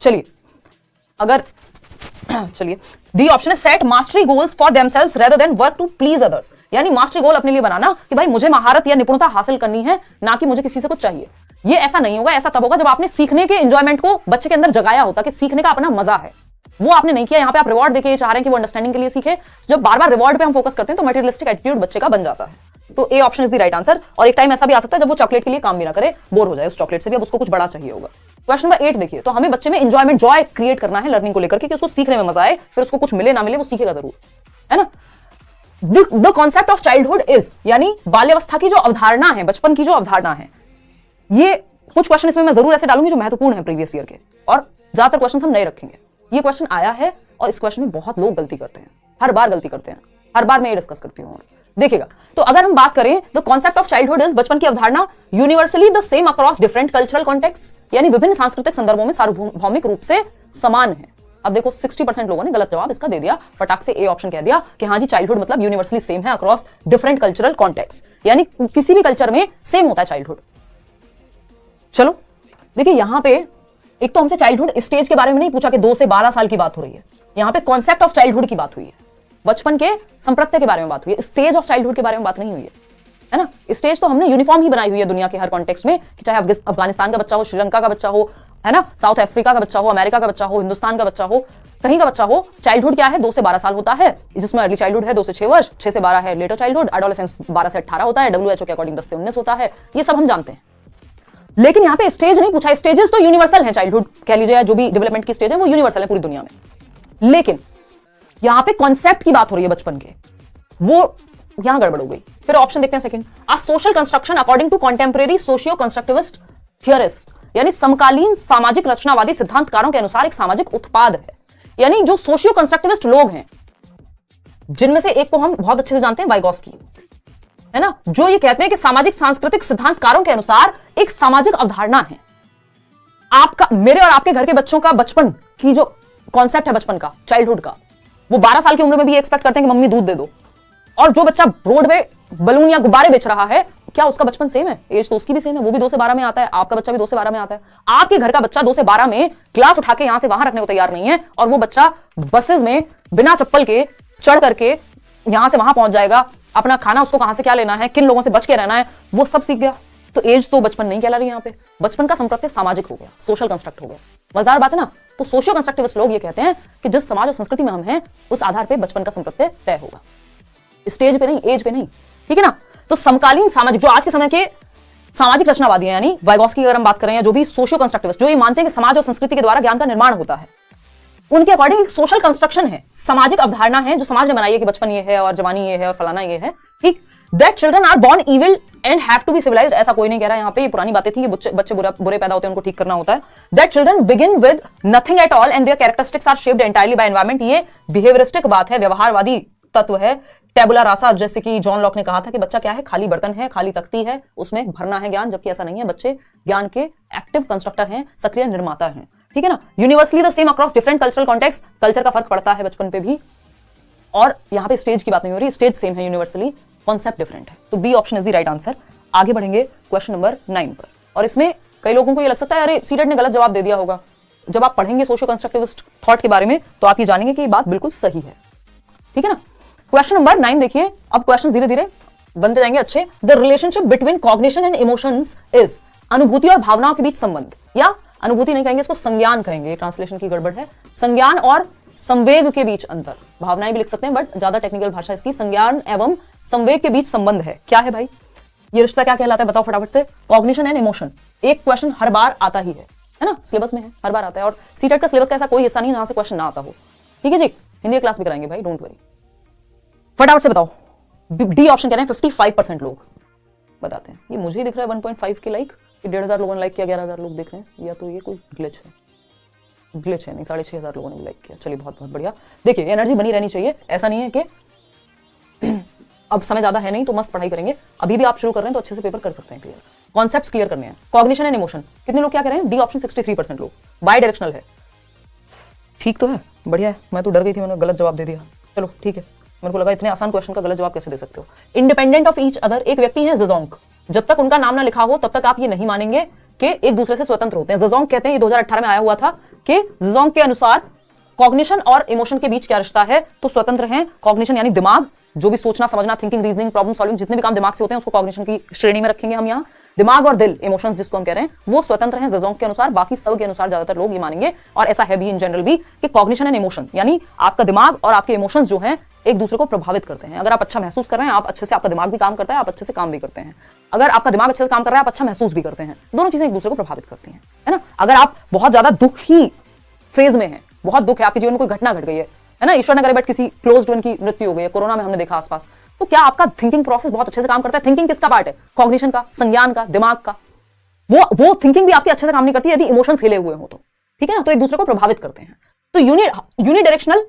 चलिए अगर चलिए डी ऑप्शन है set mastery goals for themselves rather than work to please others, यानी मास्टरी गोल अपने लिए बनाना कि भाई मुझे महारत या निपुणता हासिल करनी है, ना कि मुझे किसी से कुछ चाहिए। ये ऐसा नहीं होगा, ऐसा तब होगा जब आपने सीखने के एंजॉयमेंट को बच्चे के अंदर जगाया होता कि सीखने का अपना मजा है, वो आपने नहीं किया। यहां पे आप रिवॉर्ड देके चाह रहे हैं कि वो अंडरस्टैंडिंग के लिए सीखे। जब बार बार रिवॉर्ड पे हम फोकस करते हैं तो मटेरियलिस्टिक एटीट्यूड बच्चे का बन जाता है। तो A option is the right answer. और एक टाइम ऐसा भी आ सकता है जब वो चॉकलेट के लिए काम भी ना करे, बोर हो जाए उस चॉकलेट से भी, अब उसको कुछ बड़ा चाहिए होगा। क्वेश्चन नंबर 8 देखिए, तो हमें बच्चे में एंजॉयमेंट, जॉय क्रिएट करना है लर्निंग को लेकर कि उसको सीखने में मजा आए, फिर उसको कुछ मिले ना मिले वो सीखेगा जरूर, है ना। The concept of childhood is, यानी बाल्यावस्था की जो अवधारणा है, बचपन की जो अवधारणा है, ये कुछ क्वेश्चन इसमें मैं जरूर ऐसे डालूंगी जो महत्वपूर्ण है प्रीवियस ईयर के, और ज्यादातर क्वेश्चन हम नहीं रखेंगे। ये क्वेश्चन आया है और इस क्वेश्चन में बहुत लोग गलती करते हैं, हर बार गलती करते हैं, हर बार मैं ये डिस्कस करती हूं। देखिएगा, तो अगर हम बात करें the concept of childhood is, बचपन की अवधारणा universally the same across different cultural context, यानी विभिन्न सांस्कृतिक संदर्भों में सार्वभौमिक रूप से समान है। अब देखो 60% लोगों ने गलत जवाब इसका दे दिया, फटाक से ए ऑप्शन कह दिया कि हाँ जी चाइल्डहुड मतलब यूनिवर्सली सेम है अक्रॉस डिफरेंट कल्चरल कॉन्टेक्स्ट, यानी किसी भी कल्चर में सेम होता है चाइल्डहुड। चलो देखिए, यहां पे एक तो हमसे चाइल्डहुड स्टेज के बारे में नहीं पूछा कि 2 से 12 साल की बात हो रही है, यहां पे कॉन्सेप्ट ऑफ चाइल्डहुड की बात हुई है, बचपन के संप्रत्य के बारे में बात हुई है, स्टेज ऑफ चाइल्डहुड के बारे में बात नहीं हुई है ना। स्टेज तो हमने यूनिफॉर्म ही बनाई हुई है दुनिया के हर कॉन्टेक्स्ट में, कि चाहे अफगानिस्तान का बच्चा हो, श्रीलंका का बच्चा हो, है ना, साउथ अफ्रीका का बच्चा हो, अमेरिका का बच्चा हो, हिंदुस्तान का बच्चा हो, कहीं का बच्चा हो, चाइल्डहुड क्या है 2 से 12 साल होता है, जिसमें अर्ली चाइल्डहुड है 2 से 6 वर्ष, 6 से 12 है लेटर चाइल्डहुड, एडोलेसेंस 12 से 18 होता है, WHO के अकॉर्डिंग 10 से 19 होता है, ये सब हम जानते हैं। लेकिन यहां पे स्टेज नहीं पूछा, स्टेजेस तो यूनिवर्सल हैं, चाइल्डहुड कह लीजिए, जो भी डेवलपमेंट की स्टेज है वो यूनिवर्सल है पूरी दुनिया में, लेकिन यहां पे कॉन्सेप्ट की बात हो रही है बचपन के, वो यहां गड़बड़ हो गई। फिर ऑप्शन देखते हैं second, a social construction according to contemporary socio constructivist theorist, यानी समकालीन सामाजिक रचनावादी सिद्धांतकारों के अनुसार एक सामाजिक उत्पाद है, यानी जो सोशियो कंस्ट्रक्टिविस्ट लोग हैं, जिनमें से एक को हम बहुत अच्छे से जानते हैं, वाइगोस्की, है ना, जो ये कहते हैं कि सामाजिक सांस्कृतिक सिद्धांतकारों के अनुसार एक सामाजिक अवधारणा है। आपका, मेरे और आपके घर के बच्चों का बचपन की जो कॉन्सेप्ट है बचपन का, चाइल्डहुड का, वो 12 साल की उम्र में भी एक्सपेक्ट करते हैं कि मम्मी दूध दे दो। और जो बच्चा रोड पे बलून या गुब्बारे बेच रहा है, क्या उसका बचपन सेम है? एज तो उसकी भी सेम है, वो भी 2 से 12 में आता है, आपका बच्चा भी 2 से 12 में आता है। आपके घर का बच्चा 2 से 12 में क्लास उठा के यहां से वहां रखने को तैयार नहीं है, और वो बच्चा बसेस में बिना चप्पल के चढ़ करके यहां से वहां पहुंच जाएगा। अपना खाना उसको कहां से क्या लेना है, किन लोगों से बच के रहना है, वो सब सीख गया। तो एज तो बचपन नहीं कहला रही यहाँ पे। बचपन का संप्रत्य सामाजिक हो गया, सोशल कंस्ट्रक्ट हो गया। मजेदार बात है ना। तो सोशियो कंस्ट्रक्टिविस्ट लोग ये कहते हैं कि जिस समाज और संस्कृति में हम हैं, उस आधार पे बचपन का संप्रत्य तय होगा, स्टेज पे नहीं, एज पे नहीं। ठीक है ना। तो समकालीन सामाजिक, जो आज के समय के सामाजिक रचनावादी हैं, यानी वाइगॉस्की की अगर हम बात करें, या जो भी सोशियो कंस्ट्रक्टिविस्ट, जो ये मानते हैं कि समाज और संस्कृति के द्वारा ज्ञान का निर्माण होता है, उनके अकॉर्डिंग एक सोशल कंस्ट्रक्शन है, सामाजिक अवधारणा है जो समाज ने बनाई है कि बचपन ये है और जवानी ये है और फलाना ये है। ठीक। That children are born evil and have to be civilised, ऐसा कोई नहीं कह रहा यहाँ पे, ये पुरानी बातें थी कि बच्चे बुरे पैदा होते हैं, उनको ठीक करना होता है। That children begin with nothing at all and their characteristics are shaped entirely by environment. ये बिहेवियरिस्टिक बात है, व्यवहारवादी तत्व है, टेबुला रासा, जैसे कि जॉन लॉक ने कहा था कि बच्चा क्या है, खाली बर्तन है, खाली तख्ती है, उसमें भरना है ज्ञान, जबकि ऐसा नहीं है। बच्चे ज्ञान के एक्टिव कंस्ट्रक्टर हैं, सक्रिय निर्माता हैं। ठीक है ना। Universally the same across different cultural context, culture का फर्क पड़ता है बचपन पे भी। और यहां पे स्टेज की बात नहीं हो रही, स्टेज सेम है यूनिवर्सली, कॉन्सेप्ट डिफरेंट है। तो B option is the right answer. आगे बढ़ेंगे क्वेश्चन नंबर 9 पर। और इसमें कई लोगों को ये लग सकता है अरे सीटेट ने गलत जवाब दे दिया होगा। जब आप पढ़ेंगे सोशियो कंस्ट्रक्टिविस्ट थॉट के बारे में, तो आप ये जानेंगे कि ये बात बिल्कुल सही है। ठीक है ना। क्वेश्चन नंबर 9 देखिए। अब क्वेश्चन धीरे धीरे बनते जाएंगे अच्छे। The relationship between cognition and emotions is, अनुभूति और भावनाओं के बीच संबंध, या अनुभूति नहीं कहेंगे इसको, संज्ञान कहेंगे, ट्रांसलेशन की गड़बड़ है। संज्ञान और संवेग के बीच अंतर, भावनाएं भी लिख सकते हैं बट ज्यादा टेक्निकल भाषा इसकी। संज्ञान एवं संवेग के बीच संबंध है, क्या है भाई ये रिश्ता, क्या कहलाता है बताओ फटाफट से। कॉग्निशन एंड इमोशन, एक क्वेश्चन हर बार आता ही है ना, सिलेबस में है, हर बार आता है। और सीटेट का सिलेबस का ऐसा कोई हिस्सा नहीं जहां से क्वेश्चन ना आता हो। ठीक है जी, हिंदी क्लास भी कराएंगे भाई, डोंट वरी। फटाफट से बताओ। डी ऑप्शन कह रहे हैं 55% लोग बताते हैं। ये मुझे ही दिख रहा है 1.5 के लाइक, 1,500 लोगों ने लाइक किया, 11,000 लोग देख रहे हैं, या तो ये कोई ग्लिच है, ग्लिच है नहीं, 6,500 लोगों ने लाइक किया। चलिए बहुत बहुत बढ़िया। देखिए एनर्जी बनी रहनी चाहिए, ऐसा नहीं है कि अब समय ज्यादा है नहीं तो मस्त पढ़ाई करेंगे। अभी भी आप शुरू कर रहे हैं तो अच्छे से पेपर कर सकते हैं क्लियर, कॉन्सेप्ट्स क्लियर करने हैं। कॉग्निशन एंड इमोशन, कितने लोग क्या कह रहे हैं, डी ऑप्शन 63% लोग। बाय डायरेक्शनल है, ठीक तो है, बढ़िया है। मैं तो डर गई थी, मैंने गलत जवाब दे दिया। चलो ठीक है, मेरे को लगा इतने आसान क्वेश्चन का गलत जवाब कैसे दे सकते हो। इंडिपेंडेंट ऑफ ईच अदर, एक व्यक्ति है ज़ेज़ोंग, जब तक उनका नाम ना लिखा हो तब तक आप ये नहीं मानेंगे कि एक दूसरे से स्वतंत्र होते हैं। ज़ेज़ोंग कहते हैं, ये 2018 में आया हुआ था कि ज़ेज़ोंग के अनुसार कॉग्निशन और इमोशन के बीच क्या रिश्ता है, तो स्वतंत्र हैं। कॉग्निशन यानी दिमाग, जो भी सोचना समझना, थिंकिंग, रीजनिंग, प्रॉब्लम सॉल्विंग, जितने भी काम दिमाग से होते हैं उसको कॉग्निशन की श्रेणी में रखेंगे हम यहाँ। दिमाग और दिल, इमोशंस जिसको हम कह रहे हैं, वो स्वतंत्र हैं ज़ेज़ोंग के अनुसार। बाकी सब के अनुसार ज्यादातर लोग ये मानेंगे, और ऐसा है भी इन जनरल भी, कि कॉग्निशन एंड इमोशन यानी आपका दिमाग और आपके इमोशंस जो हैं एक दूसरे को प्रभावित करते हैं। अगर आप अच्छा महसूस कर रहे हैं, आप अच्छे से, आपका दिमाग भी काम करता है, आप अच्छे से काम भी करते हैं। अगर आपका दिमाग अच्छे से काम कर रहा है, आप अच्छा महसूस भी करते हैं। दोनों चीजें एक दूसरे को प्रभावित करती हैं, है ना। अगर आप बहुत ज्यादा दुखी फेज में हैं, बहुत दुख है, आपके जीवन में कोई घटना घट गई है ना, ईश्वर न करे बट किसी क्लोज्ड वन की मृत्यु हो गई है, कोरोना में हमने देखा आसपास, तो क्या आपका थिंकिंग प्रोसेस बहुत अच्छे से काम करता है? थिंकिंग किसका पार्ट है? कॉग्निशन का, संज्ञान का, दिमाग का। वो थिंकिंग भी आपकी अच्छे से काम नहीं करती यदि इमोशंस हिले हुए हो तो। ठीक है ना। तो एक दूसरे को प्रभावित करते हैं। तो यूनिडायरेक्शनल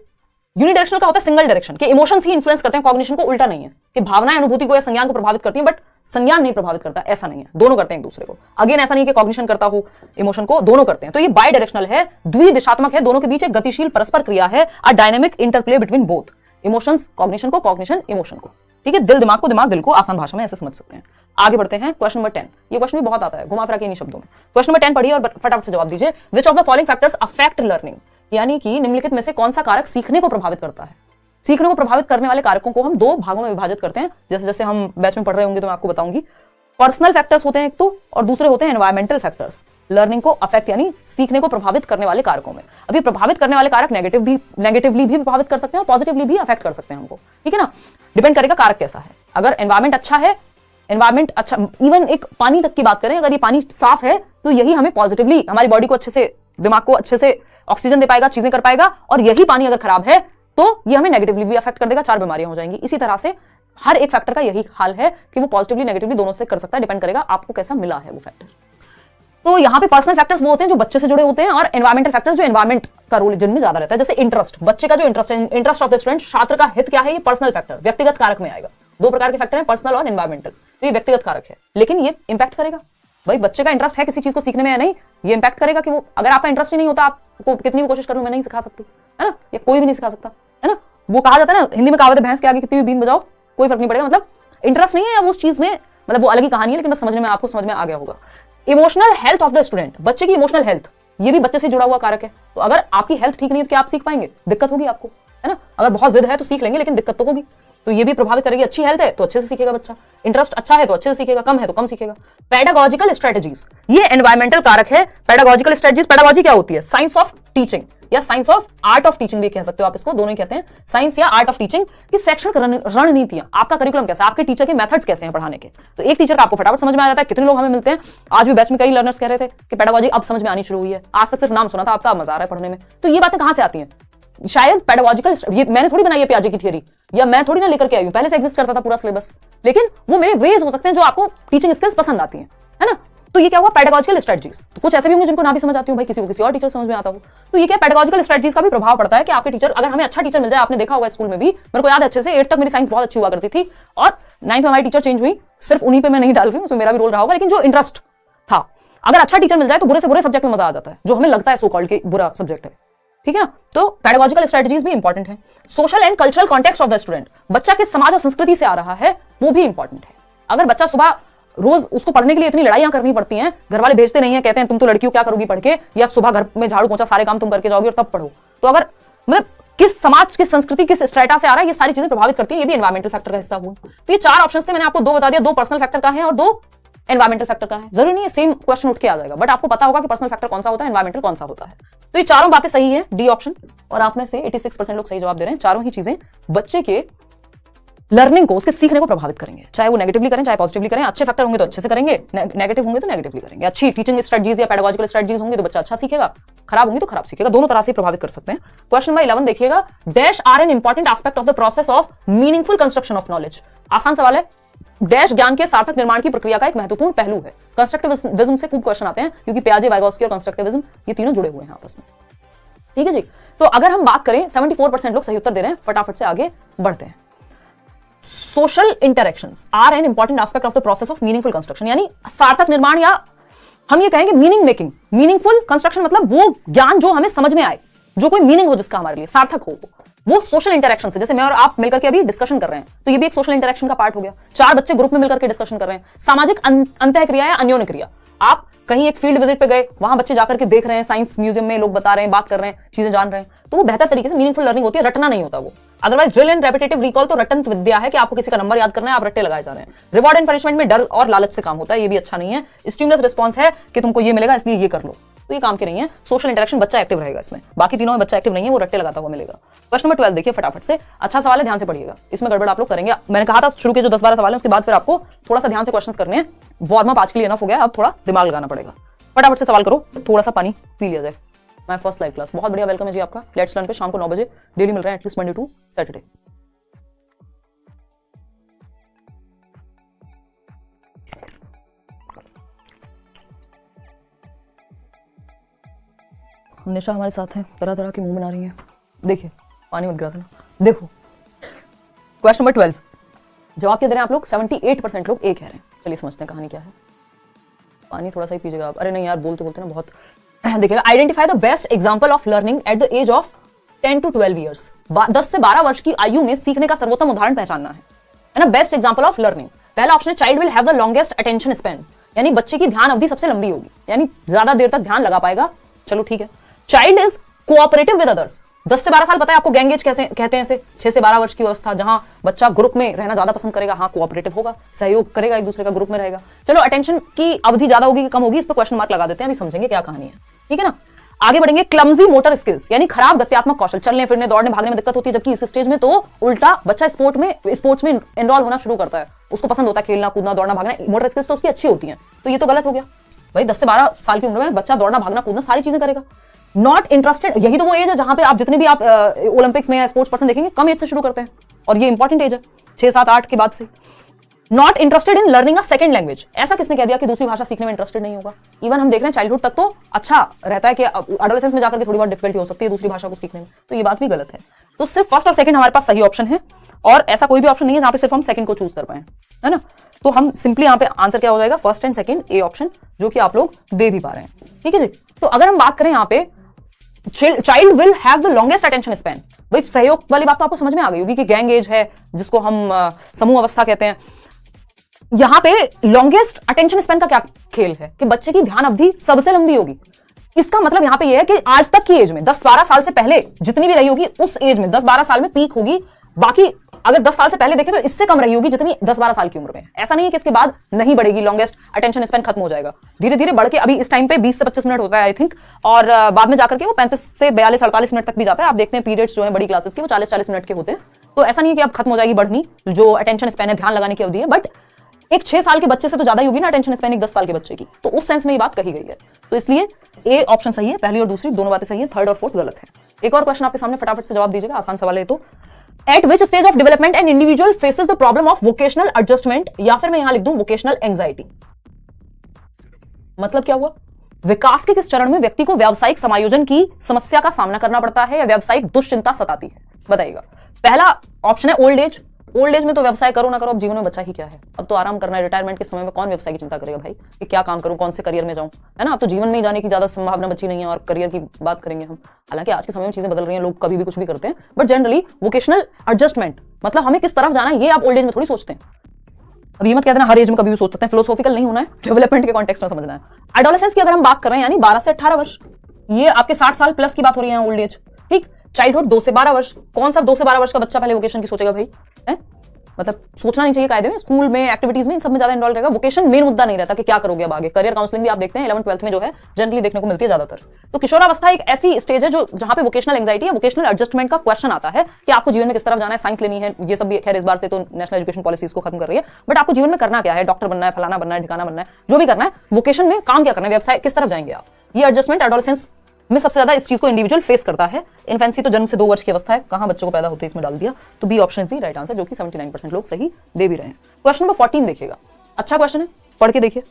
का होता है सिंगल डायरेक्शन, कि इमोशंस ही इन्फ्लुएंस करते हैं कॉग्निशन को। उल्टा नहीं है कि भावनाएं अनुभूति को या संज्ञान को प्रभावित करती हैं, बट संज्ञान नहीं प्रभावित करता, ऐसा नहीं है। दोनों करते हैं एक दूसरे को। अगेन ऐसा नहीं कि कॉग्निशन करता हो इमोशन को, दोनों करते हैं। तो ये बाय डायरेक्शनल है, द्विदिशात्मक है, दोनों के बीच एक गतिशील परस्पर क्रिया है, a dynamic interplay between both. Emotions cognition को, कॉग्निशन इमोशन को। ठीक है। दिल दिमाग को, दिमाग दिल को, आसान भाषा में ऐसे समझ सकते हैं। आगे बढ़ते हैं क्वेश्चन नंबर 10। ये क्वेश्चन भी बहुत आता है, घुमा फिरा के इन्हीं शब्दों में। क्वेश्चन नंबर 10 पढ़िए और फटाफट से जवाब दीजिए। विच of the following factors affect learning, यानी कि निम्नलिखित में से कौन सा कारक सीखने को प्रभावित करता है। सीखने को प्रभावित करने वाले कारकों को हम दो भागों में विभाजित करते हैं, जैसे जैसे हम बैच में पढ़ रहे होंगे तो मैं आपको बताऊंगी। पर्सनल फैक्टर्स होते हैं एक तो, और दूसरे होते हैं एनवायरमेंटल फैक्टर्स। लर्निंग को अफेक्ट यानी सीखने को प्रभावित करने वाले कारकों में, अभी प्रभावित करने वाले कारक नेगेटिवली भी प्रभावित कर सकते हैं और पॉजिटिवली भी अफेक्ट कर सकते हैं हमको। ठीक है ना। डिपेंड करेगा कारक कैसा है। अगर एनवायरमेंट अच्छा है, एनवायरमेंट अच्छा, इवन एक पानी तक की बात करें, अगर ये पानी साफ है तो यही हमें पॉजिटिवली, हमारी बॉडी को अच्छे से, दिमाग को अच्छे से ऑक्सीजन दे पाएगा, चीजें कर पाएगा। और यही पानी अगर खराब है तो ये हमें नेगेटिवली भी अफेक्ट कर देगा, 4 बीमारियां हो जाएंगी। इसी तरह से हर एक फैक्टर का यही हाल है कि वो पॉजिटिवली नेगेटिवली दोनों से कर सकता है, डिपेंड करेगा आपको कैसा मिला है वो फैक्टर। तो यहाँ पे पर्सनल फैक्टर्स वो होते हैं जो बच्चे से जुड़े होते हैं, और एनवायरमेंटल फैक्टर्स जो एनवायरमेंट का रोल जिनमें ज्यादा रहता है। जैसे इंटरेस्ट, बच्चे का जो इंटरेस्ट है, इंटरेस्ट ऑफ द स्टूडेंट, छात्र का हित क्या है, ये पर्सनल फैक्टर, व्यक्तिगत कारक में आएगा। 2 प्रकार के फैक्टर हैं, पर्सनल और एनवायरमेंटल। तो ये व्यक्तिगत कारक है, लेकिन ये इंपैक्ट करेगा। भाई बच्चे का इंटरेस्ट है किसी चीज को सीखने में या नहीं, ये इंपैक्ट करेगा कि वो, अगर आपका इंटरेस्ट ही नहीं होता, आपको कितनी भी कोशिश करूं मैं नहीं सिखा सकती, है ना, या कोई भी नहीं सिखा सकता, है ना। वो कहा जाता है ना हिंदी में, कहावत है भैंस के आगे कितनी भी बीन बजाओ कोई फर्क नहीं पड़ेगा, मतलब इंटरेस्ट नहीं है या उस चीज में, मतलब वो अलग ही कहानी है, लेकिन बस समझने में आपको समझ में आ गया होगा। Emotional health of the student, बच्चे की इमोशनल हेल्थ, ये भी बच्चे से जुड़ा हुआ कारक है। तो अगर आपकी हेल्थ ठीक नहीं है तो क्या आप सीख पाएंगे? दिक्कत होगी आपको, है ना। अगर बहुत जिद है तो सीख लेंगे, लेकिन दिक्कत तो होगी, तो ये भी प्रभावित करेगी। अच्छी हेल्थ है तो अच्छे से सीखेगा बच्चा, इंटरेस्ट अच्छा है तो अच्छे से सीखेगा, कम है तो कम सीखेगा। पेडागोजिकल स्ट्रेटजीज, ये एनवायरमेंटल कारक है। पेडागोजिकल स्ट्रेटजीज, पेडागोजी क्या होती है? साइंस ऑफ टीचिंग या science of art of teaching भी कह सकते हो आप इसको, दोनों ही कहते हैं, साइंस या आर्ट ऑफ टीचिंग की शैक्षणिक रणनीतियां, आपका करिकुलम कैसा है, आपके टीचर के मेथड्स कैसे हैं पढ़ाने के। तो एक टीचर का आपको फटाफट समझ में आ जाता है। कितने लोग हमें मिलते हैं, आज भी बैच में कई लर्नर्स कह रहे थे कि पेडागोजी अब समझ में आनी शुरू हुई है, आज तक सिर्फ नाम सुना था आपका, मजा आ रहा है पढ़ने में। तो ये बातें कहां से आती हैं? शायद पेडागोजिकल, ये मैंने थोड़ी बनाई है पियाजे की थियरी, या मैं थोड़ी ना लेकर के आई हूं, पहले से एग्जिस्ट करता था पूरा सिलेबस, लेकिन वो मेरे वेज हो सकते हैं जो आपको टीचिंग स्किल्स पसंद आती हैं, है ना। तो ये क्या हुआ? Pedagogical strategies. तो कुछ ऐसे भी होंगे जिनको ना भी समझ आती हूं भाई, किसी को किसी और टीचर समझ में आता हो। तो ये क्या पेडागोजिकल स्ट्रेटजीज का भी प्रभाव पड़ता है कि आपके टीचर, अगर हमें अच्छा टीचर मिल जाए, आपने देखा होगा स्कूल में भी, मेरे को याद है अच्छे से, 8th तक मेरी साइंस बहुत अच्छी हुआ करती थी, और 9th में हमारी टीचर चेंज हुई, सिर्फ उन्हीं पे मैं नहीं डाल रही हूं, उसमें मेरा भी रोल रहा होगा, लेकिन जो इंटरेस्ट था, अगर अच्छा टीचर मिल जाए तो बुरे से बुरे सब्जेक्ट में मजा आ जाता है, जो हमें लगता है सो कॉल्ड के बुरा सब्जेक्ट है, ठीक है ना। तो पेडागोजिकल स्ट्रेटजीज भी इंपॉर्टेंट है। Social and cultural context of the student, बच्चा किस समाज और संस्कृति से आ रहा है वो भी इंपॉर्टेंट है। अगर बच्चा सुबह रोज उसको पढ़ने के लिए इतनी लड़ाइयां करनी पड़ती हैं, घर वाले भेजते नहीं है, कहते हैं तुम तो लड़कियों क्या करोगी पढ़ के, या सुबह घर में झाड़ू पोंछा सारे काम तुम करके जाओगी और तब पढ़ो। तो अगर मतलब किस समाज, किस संस्कृति, किस स्ट्रेटा से आ रहा है, ये सारी चीजें प्रभावित करती है, ये भी एनवायरमेंटल फैक्टर का हिस्सा हुआ। तो ये 4 ऑप्शंस थे, मैंने आपको 2 बता दिया, 2 पर्सनल फैक्टर का है और 2 एनवायरमेंटल फैक्टर का है। जरूरी नहीं है सेम क्वेश्चन उठ के आ जाएगा, बट आपको पता होगा कि पर्सनल फैक्टर कौन सा होता है, एनवायरमेंटल कौन सा होता है। तो ये चारों बातें सही है, डी ऑप्शन, और आप में से 86% लोग सही जवाब दे रहे हैं। चारों ही चीजें बच्चे के लर्निंग को, उसके सीखने को प्रभावित करेंगे, चाहे वो नेगेटिवली करें चाहे पॉजिटिवली करें। अच्छे फैक्टर होंगे तो अच्छे से करेंगे, नेगेटिव होंगे तो नेगेटिवली करेंगे। अच्छी टीचिंग स्ट्रेटजीज या पेडागोजिकल स्ट्रेटजीज होंगे तो बच्चा अच्छा सीखेगा, खराब होंगे तो खराब सीखेगा, दोनों तरह से प्रभावित कर सकते हैं। क्वेश्चन नंबर 11 देखिएगा, dash are an important aspect of the process of meaningful construction of knowledge. आसान सवाल है, डैश ज्ञान के सार्थक निर्माण की प्रक्रिया का एक महत्वपूर्ण पहलू है। कंस्ट्रक्टिविज्म से खूब क्वेश्चन आते हैं, क्योंकि पियाजे, वाइगोत्स्की और कंस्ट्रक्टिविज्म ये तीनों जुड़े हुए हैं आपस में, ठीक है जी। तो अगर हम बात करें, 74% लोग सही उत्तर दे रहे हैं, फटाफट से आगे बढ़ते हैं। Social interactions are an important aspect of the process of meaningful construction, यानी सार्थक निर्माण, या हम ये कहेंगे मीनिंग मेकिंग। मीनिंगफुल कंस्ट्रक्शन मतलब वो ज्ञान जो हमें समझ में आए, जो कोई मीनिंग हो, जिसका हमारे लिए सार्थक हो, वो सोशल इंटरेक्शन से, जैसे मैं और आप मिलकर के अभी डिस्कशन कर रहे हैं, तो ये भी एक सोशल इंटरेक्शन का पार्ट हो गया। 4 बच्चे ग्रुप में मिलकर के डिस्कशन कर रहे हैं, सामाजिक अंतःक्रिया या अन्योन्य क्रिया। आप कहीं एक फील्ड विजिट पे गए, वहां बच्चे जाकर के देख रहे हैं, साइंस म्यूजियम में लोग बता रहे हैं, बात कर रहे हैं, चीजें जान रहे हैं, तो वो बेहतर तरीके से मीनिंगफुल लर्निंग होती है, रटना नहीं होता वो। Otherwise drill and repetitive recall तो रटन विद्या है कि आपको किसी का नंबर याद करना है, आप रट्टे लगाए जा रहे हैं। रिवॉर्ड एंड पनिशमेंट में डर और लालच से काम होता है, ये भी अच्छा नहीं है। स्टिमुलस रिस्पॉन्स है कि तुमको ये मिलेगा इसलिए ये कर लो, तो ये काम के नहीं है। सोशल इंटरेक्शन, बच्चा एक्टिव रहेगा इसमें, बाकी तीनों में बच्चा एक्टिव नहीं है, वो रट्टे लगाता हुआ मिलेगा। क्वेश्चन नंबर 12 देखिए फटाफट से, अच्छा सवाल है, ध्यान से पढ़िएगा, इसमें गड़बड़ आप लोग करेंगे। मैंने कहा था शुरू के जो 10-12 सवाल है उसके बाद फिर आपको थोड़ा सा ध्यान से क्वेश्चंस करने हैं। वार्म अप आज के लिए इनफ हो गया, अब थोड़ा दिमाग लगाना पड़ेगा। फटाफट से सवाल करो, थोड़ा सा पानी पी लिया जाए। माय फर्स्ट लाइव क्लास, बहुत बढ़िया वेलकम है जी आपका। लेट्स लर्न पे शाम को 9 बजे डेली मिल रहे हैं, एटलीस्ट मंडे टू सैटरडे। निशा हमारे साथ हैं, तरह तरह के मुंह बना रही हैं। देखिए पानी मत गिरा था ना। देखो क्वेश्चन नंबर 12, जवाब क्या दे रहे हैं आप लोग? 78% लोग ए कह रहे हैं। चलिए समझते हैं कहानी क्या है। पानी थोड़ा सा ही पीजिएगा आप। अरे नहीं यार, बोलते बोलते ना बहुत। देखिएगा, identify the best example of learning at the age of 10 to 12 years. 10 से 12 वर्ष की आयु में सीखने का सर्वोत्तम उदाहरण पहचानना है ना। बेस्ट एग्जांपल ऑफ लर्निंग, पहला ऑप्शन है child will have the longest attention span, यानी बच्चे की ध्यान अवधि सबसे लंबी होगी, यानी ज्यादा देर तक ध्यान लगा पाएगा। चलो ठीक है। Child is cooperative with others, 10 से 12 साल, पता है आपको गैंग एज कैसे कहते हैं इसे? 6 से 12 वर्ष की अवस्था, जहां बच्चा ग्रुप में रहना ज्यादा पसंद करेगा, हाँ कोऑपरेटिव होगा, सहयोग करेगा, एक दूसरे का ग्रुप में रहेगा। चलो अटेंशन की अवधि ज्यादा होगी कि कम होगी, इस पर क्वेश्चन मार्क लगा देते हैं, अभी समझेंगे क्या कहानी है, ठीक है ना। आगे बढ़ेंगे। क्लमजी मोटर स्किल्स, यानी खराब गत्यात्मक कौशल, चलने फिरने दौड़ने भागने में दिक्कत होती है, जबकि इस स्टेज में तो उल्टा बच्चा स्पोर्ट्स में एनरोल होना शुरू करता है, उसको पसंद होता है खेलना कूदना दौड़ना भागना, मोटर स्किल्स तो उसकी अच्छी होती है। तो ये तो गलत हो गया भाई, 10 से 12 साल की उम्र में बच्चा दौड़ना भागना कूदना सारी चीजें करेगा। नॉट इंटरेस्टेड, यही तो वो एज है जहां पे आप जितने भी आप ओलंपिक्स में या स्पोर्ट्स पर्सन देखेंगे कम एज से शुरू करते हैं, और ये इंपॉर्टेंट एज है 6, 7, 8 के बाद से। Not interested in learning a second language, ऐसा किसने कह दिया कि दूसरी भाषा सीखने में इंटरेस्टेड नहीं होगा? इवन हम देख रहे हैं चाइल्डहुड तक तो अच्छा रहता है कि एडोलेसेंस में जाकर के थोड़ी बहुत डिफिकल्टी हो सकती है दूसरी भाषा को सीखने में, तो ये बात भी गलत है। तो सिर्फ फर्स्ट और सेकंड हमारे पास सही ऑप्शन है, और ऐसा कोई भी ऑप्शन नहीं है जहां पे सिर्फ हम सेकंड को चूज कर पाए, है ना। तो हम सिंपली यहाँ पे आंसर क्या हो जाएगा? First and second, A option, जो कि आप लोग दे भी पा रहे हैं, ठीक है जी। तो अगर हम बात करें यहाँ पे child will have the longest attention span. भाई सहयोग वाली बात तो आपको समझ में आ गई होगी कि गैंग एज है जिसको हम समूह अवस्था कहते हैं। यहां पे लॉन्गेस्ट अटेंशन स्पैन का क्या खेल है कि बच्चे की ध्यान अवधि सबसे लंबी होगी। इसका मतलब यहां पे यह है कि आज तक की एज में 10-12 साल से पहले जितनी भी रही होगी उस एज में 10-12 साल में पीक होगी। बाकी अगर 10 साल से पहले देखें तो इससे कम रही होगी जितनी 10-12 साल की उम्र में। ऐसा नहीं है कि इसके बाद नहीं बढ़ेगी, लॉन्गेस्ट अटेंशन स्पैन खत्म हो जाएगा, धीरे धीरे बढ़ के अभी इस टाइम पे 20 से 25 मिनट होता है आई थिंक, और बाद में जाकर के वो 35 से 42-48 मिनट तक भी जाता है। आप देखते हैं पीरियड्स जो है बड़ी क्लासेस के वो 40-40 मिनट के होते हैं। तो ऐसा नहीं है कि अब खत्म हो जाएगी बढ़नी जो अटेंशन स्पैन है, ध्यान लगाने की अवधि है। बट एक 6 साल के बच्चे से तो ज्यादा ही होगी ना अटेंशन स्पैन एक 10 साल के बच्चे की, तो उस सेंस में ये बात कही गई है। तो इसलिए ए ऑप्शन सही है, पहली और दूसरी दोनों बातें सही है, थर्ड और फोर्थ गलत है। एक और क्वेश्चन आपके सामने, फटाफट से जवाब दीजिएगा, आसान सवाल है तो। Eight which stage of development an individual faces the problem of vocational adjustment, या फिर मैं यहां लिख दूं वोकेशनल एंजाइटी। मतलब क्या हुआ, विकास के किस चरण में व्यक्ति को व्यावसायिक समायोजन की समस्या का सामना करना पड़ता है या व्यावसायिक दुश्चिंता सताती है, बताइएगा। पहला ऑप्शन है ओल्ड एज। ओल्ड एज में तो व्यवसाय करो ना करो, अब जीवन में बचा ही क्या है, अब तो आराम करना है। रिटायरमेंट के समय में कौन व्यवसाय की चिंता करेगा भाई कि क्या काम करूं, कौन से करियर में जाऊं, है ना। अब तो जीवन में ही जाने की ज्यादा संभावना बची नहीं है और करियर की बात करेंगे हम। हालांकि आज के समय में चीजें बदल रही हैं, लोग कभी भी कुछ भी करते हैं, बट जनरली वोकेशनल एडजस्टमेंट मतलब हमें किस तरफ जाना है ये आप ओल्ड एज में थोड़ी सोचते हैं। अब ये मत कहते ना हर एज में कभी भी सोच सकते हैं, फिलोसॉफिकल नहीं होना है, डेवलपमेंट के कॉन्टेक्स्ट में समझना है। एडोलेसेंस की अगर हम बात कर रहे हैं यानी 12 से 18 वर्ष, ये आपके 60 साल प्लस की बात हो रही है ओल्ड एज, ठीक। चाइल्डहुड 2 से 12 वर्ष, कौन सा 2 से 12 वर्ष का बच्चा पहले वोकेशन की सोचेगा भाई, है? मतलब सोचना नहीं चाहिए कायदे में, स्कूल में एक्टिविटीज में इन सब में ज्यादा इन्वॉल्व रहेगा। वोकेशन मेन मुद्दा नहीं रहता कि क्या करोगे अब आगे। करियर काउंसलिंग भी आप देखते हैं 11th-12th में जो है जनरली देखने को मिलती है ज्यादातर। तो किशोरावस्था एक ऐसी स्टेज है जो जहां पे वोकेशनल एंजाइटी या वोकेशनल एडजस्टमेंट का क्वेश्चन आता है कि आपको जीवन में किस तरफ जाना है, साइंस लेनी है, ये सब भी खैर इस बार से तो नेशनल एजुकेशन पॉलिसीज को खत्म कर रही है, बट आपको जीवन में करना क्या है, डॉक्टर बनना है, फलाना बनना है, ठिकाना बनना है, जो भी करना है, वोकेशन में काम क्या करना है, व्यवसाय किस तरफ जाएंगे आप, ये एडजस्टमेंट एडोलेसेंस में सबसे ज्यादा इस चीज को इंडिविजुअल फेस करता है। इन्फेंसी तो जन्म से 2 वर्ष की अवस्था है, कहां बच्चों को पैदा होते इसमें डाल दिया, तो B option is the right answer, जो कि 79% लोग सही दे भी रहे हैं। क्वेश्चन नंबर 14 देखिएगा, अच्छा क्वेश्चन है, पढ़ के देखिए।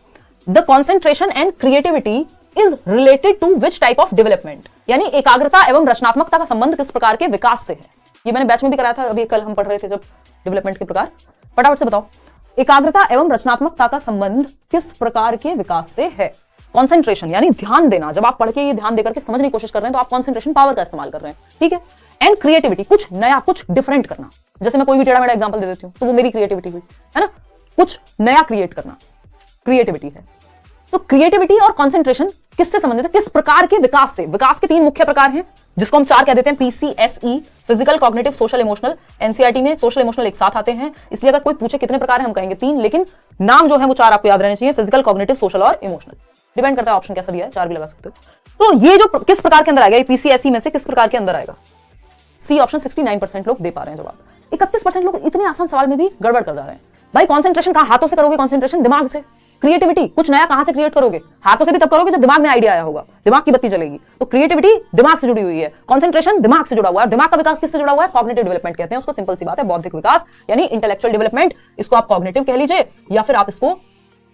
The concentration and creativity is related to which type of development, यानी एकाग्रता एवं रचनात्मकता का संबंध किस प्रकार के विकास से है। ये मैंने बैच में भी कराया था, अभी कल हम पढ़ रहे थे जब डेवलपमेंट के प्रकार। फटाफट से बताओ, एकाग्रता एवं रचनात्मकता का संबंध किस प्रकार के विकास से है। कॉन्सेंट्रेशन यानी ध्यान देना, जब आप पढ़ के ये ध्यान देकर के समझने की कोशिश कर रहे हैं तो आप कॉन्सेंट्रेशन पावर का इस्तेमाल कर रहे हैं, ठीक है। एंड क्रिएटिविटी, कुछ नया, कुछ डिफरेंट करना, जैसे मैं कोई भी टेढ़ा मेढ़ा एग्जांपल दे देती हूं तो वो मेरी क्रिएटिविटी हुई, है ना। कुछ नया क्रिएट करना क्रिएटिविटी है। तो क्रिएटिविटी और कॉन्सेंट्रेशन किससे संबंधित है, किस प्रकार के विकास से। विकास के 3 मुख्य प्रकार हैं जिसको हम 4 कह देते हैं, PCSE, physical, cognitive, social, emotional. NCERT में सोशल इमोशनल एक साथ आते हैं, इसलिए अगर कोई पूछे कितने प्रकार हैं हम कहेंगे 3, लेकिन नाम जो है वो 4 आपको याद रहने चाहिए, फिजिकल, कॉग्निटिव, सोशल और इमोशनल। डिपेंड करता है ऑप्शन कैसा दिया है, 4 भी लगा सकते हो। तो ये जो किस प्रकार के अंदर आएगा, ये PCSE में से किस प्रकार के अंदर आएगा, सी ऑप्शन। 69% लोग दे पा रहे हैं जवाब, 31% लोग इतने आसान सवाल में भी गड़बड़ कर जा रहे हैं। भाई कॉन्सेंट्रेशन कहां, हाथों से करोगे, कॉन्सेंट्रेशन दिमाग से। क्रिएटिविटी, कुछ नया कहां से क्रिएट करोगे, हाथों से भी तब करोगे जब दिमाग में आइडिया आया होगा, दिमाग की बत्ती जलेगी। तो क्रिएटिविटी दिमाग से जुड़ी हुई है, कॉन्सेंट्रेशन दिमाग से जुड़ा हुआ है। दिमाग का विकास किससे जुड़ा हुआ है, कॉग्निटिव डेवलपमेंट कहते हैं उसको। सिंपल सी बात है, बौद्धिक विकास यानी इंटेलेक्चुअल डेवलपमेंट, इसको आप कॉग्निटिव कह लीजिए या फिर आप इसको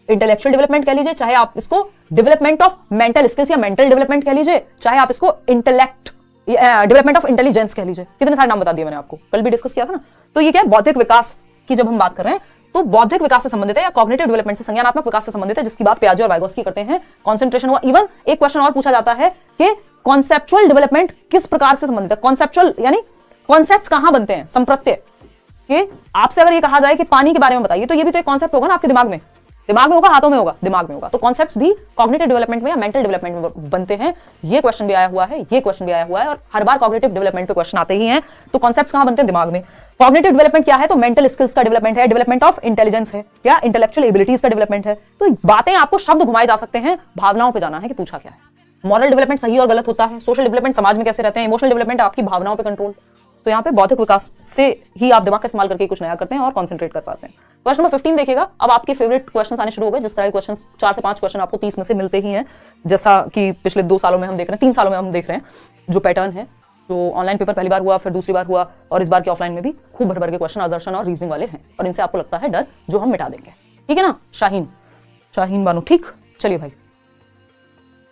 इंटेलेक्चुअल डेवलपमेंट कह लीजिए, चाहे आप इसको डेवलपमेंट ऑफ मेंटल स्किल्स या मेंटल डेवलपमेंट कह लीजिए, चाहे आप इसको इंटेलेक्ट डेवलपमेंट ऑफ इंटेलिजेंस कह लीजिए। कितने सारे नाम बता दिए मैंने आपको, कल भी डिस्कस किया था ना। तो ये क्या है, बौद्धिक विकास की जब हम बात कर रहे हैं तो बौद्धिक विकास से संबंधित है या कॉग्निटिव डेवलपमेंट से, संज्ञानात्मक विकास से संबंधित है, जिसकी बात पियाजे और वाइगोत्स्की करते हैं। कॉन्सेंट्रेशन हुआ। इवन एक क्वेश्चन और पूछा जाता है कि कॉन्सेप्चुअल डेवलपमेंट किस प्रकार से संबंधित है। कॉन्सेप्चुअल यानी कॉन्सेप्ट्स कहां बनते हैं, संप्रत्यय के। आपसे अगर ये कहा जाए कि पानी के बारे में बताइए, तो ये भी तो एक कॉन्सेप्ट होगा ना आपके दिमाग में, दिमाग में होगा, हाथों में होगा, दिमाग में होगा। तो कॉन्सेप्ट्स भी कॉग्निटिव डेवलपमेंट में या मेंटल डेवलपमेंट में बनते हैं। ये क्वेश्चन भी आया हुआ है, ये क्वेश्चन भी आया हुआ है, और हर बार कॉग्निटिव डेवलपमेंट पे क्वेश्चन आते ही हैं। तो कॉन्सेप्ट्स कहां बनते हैं, दिमाग में। कॉग्निटिव डेवलपमेंट क्या है, तो मेंटल स्किल्स का डेवलपमेंट है, डेवलपमेंट ऑफ इंटेलिजेंस है या इंटेलेक्चुअल एबिलिटीज का डेवलपमेंट है। तो बातें आपको शब्द घुमाए जा सकते हैं, भावनाओं पे जाना है कि पूछा क्या है। मॉरल डेवलपमेंट सही और गलत होता है, सोशल डेवलपमेंट समाज में कैसे रहते हैं, इमोशनल डेवलपमेंट आपकी भावनाओं पे कंट्रोल। तो यहाँ पे बौद्धिक विकास से ही आप दिमाग का इस्तेमाल करके कुछ नया करते हैं और कॉन्सेंट्रेट कर पाते हैं। क्वेश्चन नंबर 15 देखिएगा। अब आपके फेवरेट क्वेश्चन आने शुरू हो गए, जिस तरह के क्वेश्चन 4 से 5 क्वेश्चन आपको 30 में से मिलते ही हैं, जैसा कि पिछले 2 सालों में हम देख रहे हैं, 3 सालों में हम देख रहे हैं जो पैटर्न है। जो ऑनलाइन पेपर पहली बार हुआ, फिर दूसरी बार हुआ, और इस बार के ऑफलाइन में भी खूब भर भर के क्वेश्चन असर्शन और रीजनिंग वाले हैं, और इनसे आपको लगता है डर, जो हम मिटा देंगे। ठीक है ना शाहीन बानो, ठीक। चलिए भाई,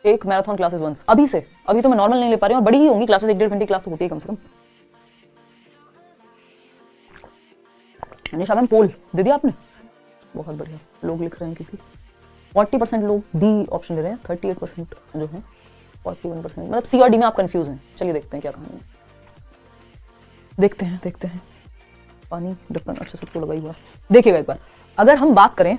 एक मैराथन क्लासेस वंस अभी से, अभी तो मैं नॉर्मल नहीं ले पा रही हूँ, बड़ी ही होंगी क्लासेस, 1-1.5 घंटे क्लास तो होती है कम से कम। निशा मैम पोल दे दिया आपने, बहुत बढ़िया। लोग लिख रहे हैं क्योंकि 40% लोग डी ऑप्शन दे रहे हैं, 38% जो है 41%, मतलब सी और डी में आप कंफ्यूज हैं। चलिए देखते हैं क्या कहानी है, देखते हैं। पानी ढक्कन अच्छा सबको लगा ही हुआ। देखिएगा एक बार, अगर हम बात करें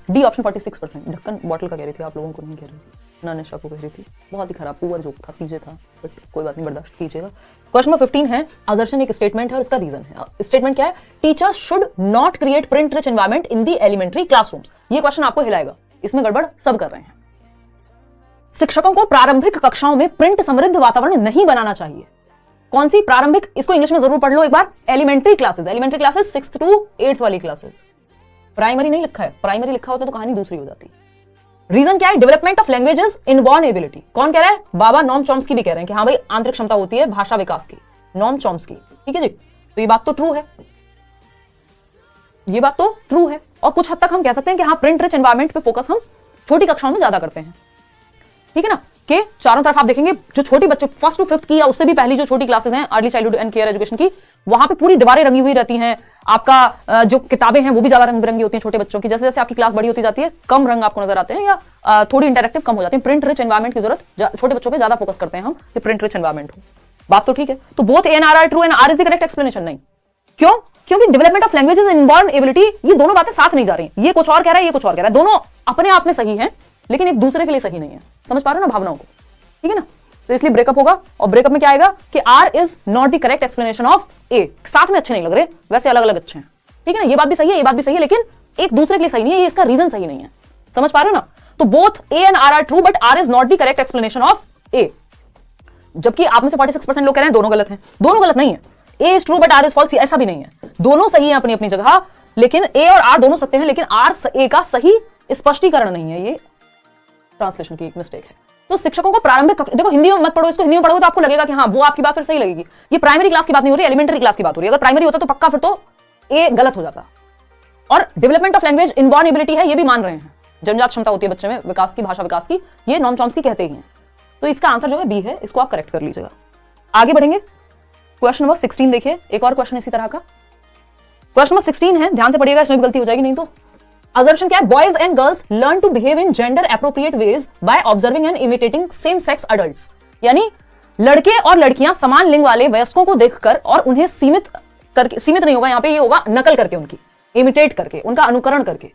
डी ऑप्शन 46%, ढक्कन बॉटल का कह रही थी, आप लोगों को नहीं कह रही थी, ना निशा को कह रही थी। बहुत ही खराब पुअर जोक था, पीछे था, बट कोई बात नहीं, बर्दाश्त कीजिएगा। क्वेश्चन नंबर 15 है, असर्शन एक स्टेटमेंट है और इसका रीजन है। स्टेटमेंट क्या है? Teachers should not create print rich environment in the elementary classrooms. ये क्वेश्चन आपको हिलाएगा, इसमें गड़बड़ सब कर रहे हैं। शिक्षकों को प्रारंभिक कक्षाओं में प्रिंट समृद्ध वातावरण नहीं बनाना चाहिए। कौन सी प्रारंभिक? इसको इंग्लिश में जरूर पढ़ लो एक बार। Elementary classes 6th to 8th वाली क्लासेस। प्राइमरी नहीं लिखा है, प्राइमरी लिखा होता तो कहानी दूसरी हो जाती। रीजन क्या है? Development of languages inborn ability. कौन कह रहा है? बाबा नॉम चॉम्स्की भी कह रहे हैं कि हाँ भाई आंतरिक क्षमता होती है भाषा विकास की, नॉम चॉम्स्की। ठीक है जी, तो ये बात तो ट्रू है, ये बात तो ट्रू है। और कुछ हद तक हम कह सकते हैं कि हाँ प्रिंट रिच एनवायरनमेंट पे फोकस हम छोटी कक्षाओं में ज्यादा करते हैं। ठीक है ना, कि चारों तरफ आप देखेंगे जो छोटी बच्चे 1st to 5th की या उससे भी पहली जो छोटी क्लासेस हैं early childhood and care education की, वहां पे पूरी दीवारें रंगी हुई रहती हैं। आपका जो किताबें हैं वो भी ज्यादा रंग बिरंगी होती हैं छोटे बच्चों की। जैसे जैसे आपकी क्लास बड़ी होती जाती है कम रंग आपको नजर आते हैं या थोड़ी इंटरेक्टिव कम हो जाती है। प्रिंट रिच एनवायरनमेंट की जरूरत छोटे बच्चों पे ज्यादा फोकस करते हैं हम कि प्रिंट रिच एनवायरनमेंट हो। बात तो ठीक है। तो both A and R are true and R is the correct explanation. नहीं, क्यों? क्योंकि development of languages and inborn ability, ये दोनों बातें साथ नहीं जा रही। ये कुछ और कह रहा है, ये कुछ और कह रहा है। दोनों अपने आप में सही है लेकिन एक दूसरे के लिए सही नहीं है। समझ पा रहे हो ना भावनाओं को? ठीक है ना, तो इसलिए ब्रेकअप होगा। और ब्रेकअप में क्या आएगा कि R is not the correct explanation of A. साथ में अच्छे नहीं लग रहे, वैसे अलग अलग अच्छे हैं। ठीक है ना, ये बात भी सही है, ये बात भी सही है, लेकिन एक दूसरे के लिए सही नहीं है। ये इसका रीजन सही नहीं है। समझ पा रहे हो ना? तो both A and R are true but R is not the correct explanation of A. जबकि आप में से 46% लोग कह रहे हैं दोनों गलत हैं। दोनों गलत नहीं है। A is true but R is false, ऐसा भी नहीं है। दोनों सही है अपनी अपनी जगह, लेकिन ए और आर दोनों सत्य हैं, लेकिन आर ए का सही स्पष्टीकरण नहीं है। ये ट्रांसलेशन की एक मिस्टेक है। तो शिक्षकों को प्रारंभिक, देखो हिंदी में मत पढ़ो इसको, हिंदी में पढ़ोगे तो आपको लगेगा कि हाँ वो आपकी बात फिर सही लगेगी। ये प्राइमरी क्लास की बात नहीं हो रही, एलिमेंट्री क्लास की बात हो रही है। अगर प्राइमरी होता तो पक्का फिर तो ए गलत हो जाता। और development of language inborn ability है, ये भी मान रहे हैं। जन्मजात क्षमता होती है बच्चे में विकास की, भाषा विकास की, ये नॉम चॉम्स्की कहते ही हैं। तो इसका आंसर जो है बी है, इसको आप करेक्ट कर लीजिएगा। आगे बढ़ेंगे, क्वेश्चन नंबर 16 देखिए, एक और क्वेश्चन इसी तरह का। क्वेश्चन नंबर 16 है, ध्यान से पढ़िएगा, इसमें भी गलती हो जाएगी नहीं तो। असर्शन क्या है? Boys and girls learn to behave in gender appropriate ways by observing and imitating same sex adults. यानी लड़के और लड़कियां समान लिंग वाले वयस्कों को देखकर और उन्हें सीमित नहीं होगा यहाँ पे, ये होगा नकल करके, उनकी इमिटेट करके, उनका अनुकरण करके,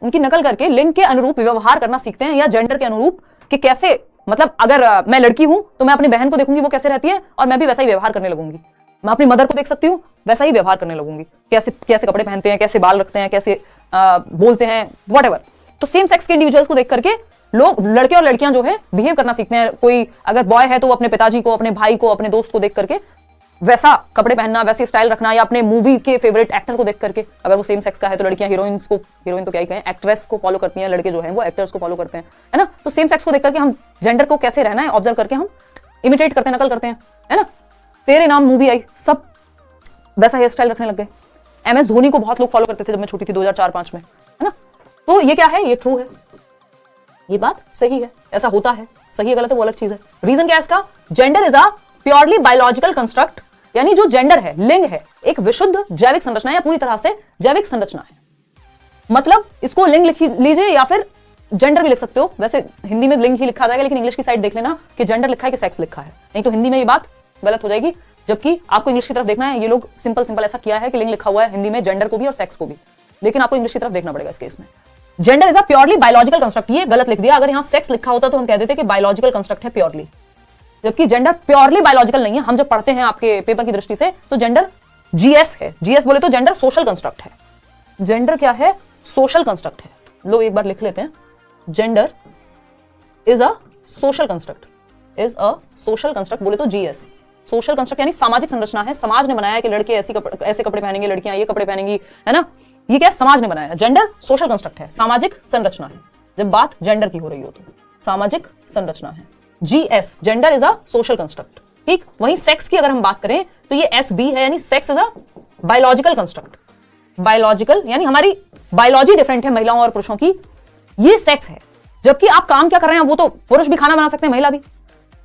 उनकी नकल करके लिंग के अनुरूप व्यवहार करना सीखते हैं, या जेंडर के अनुरूप कि कैसे, मतलब अगर मैं लड़की हूं तो मैं अपनी बहन को देखूंगी वो कैसे रहती है और मैं भी वैसा ही व्यवहार करने लगूंगी। मैं अपनी मदर को देख सकती हूं, वैसा ही व्यवहार करने लगूंगी। कैसे कैसे कपड़े पहनते हैं, कैसे बाल रखते हैं, कैसे बोलते हैं, व्हाटएवर। तो सेम सेक्स के इंडिविजुअल्स को देख करके लोग, लड़के और लड़कियां जो है बिहेव करना सीखते हैं। कोई अगर बॉय है तो वो अपने पिताजी को, अपने भाई को, अपने दोस्त को देख करके वैसा कपड़े पहनना, वैसे स्टाइल रखना, या अपने मूवी के फेवरेट एक्टर को देख करके, अगर वो सेम सेक्स का है तो लड़कियां हीरोइंस को, हीरोइन तो क्या ही कहें, एक्ट्रेस को फॉलो करती हैं, लड़के जो हैं वो एक्टर्स को फॉलो करते हैं, है ना। तो सेम सेक्स को देख करके हम जेंडर को कैसे रहना है ऑब्जर्व करके हम इमिटेट करते हैं, नकल करते हैं, है ना। तेरे नाम मूवी आई, सब वैसा हेयर स्टाइल रखने लग गए। MS धोनी को बहुत लोग फॉलो करते थे जब मैं छोटी थी 2004-5 में, है ना। तो ये क्या है? ये ट्रू है, ये बात सही है, ऐसा होता है। सही है गलत है वो अलग चीज है। रीजन क्या है इसका? Gender is a purely biological construct, यानी जो जेंडर है, लिंग है, एक विशुद्ध जैविक संरचना या पूरी तरह से जैविक संरचना है। मतलब इसको लिंग लिख लीजिए या फिर जेंडर भी लिख सकते हो। वैसे हिंदी में लिंग ही लिखा जाएगा, लेकिन इंग्लिश की साइड देख लेना कि जेंडर लिखा है कि सेक्स लिखा है, नहीं तो हिंदी में ये बात गलत हो जाएगी। जबकि आपको इंग्लिश की तरफ देखना है। ये लोग सिंपल ऐसा किया है कि लिंग लिखा हुआ है हिंदी में जेंडर को भी और सेक्स को भी, लेकिन आपको इंग्लिश की तरफ देखना पड़ेगा इस केस में। Gender is a purely biological construct, ये गलत लिख दिया। अगर यहां सेक्स लिखा होता तो हम कह देते कि बायोलॉजिकल कंस्ट्रक्ट है प्योरली, जबकि जेंडर प्योरली बायोलॉजिकल नहीं है। हम जब पढ़ते हैं आपके पेपर की दृष्टि से तो जेंडर GS है। GS बोले तो जेंडर सोशल कंस्ट्रक्ट है। जेंडर क्या है? सोशल कंस्ट्रक्ट है। लो एक बार लिख लेते हैं, gender is a social construct, is a social construct बोले तो GS सोशल कंस्ट्रक्ट यानी सामाजिक संरचना है। समाज ने बनाया कि लड़के ऐसे कपड़े पहनेंगे, लड़कियां ये कपड़े पहनेंगी, है ना। ये क्या? समाज ने बनाया। जेंडर सोशल कंस्ट्रक्ट है, सामाजिक संरचना है। जब बात जेंडर की हो रही हो तो सामाजिक संरचना है। GS gender is a social construct, ठीक। वहीं सेक्स की अगर हम बात करें तो ये SB है, यानी sex is a biological construct. Biological यानी हमारी बायोलॉजी डिफरेंट है महिलाओं और पुरुषों की, ये सेक्स है। जबकि आप काम क्या कर रहे हैं, वो तो पुरुष भी खाना बना सकते हैं, महिला भी,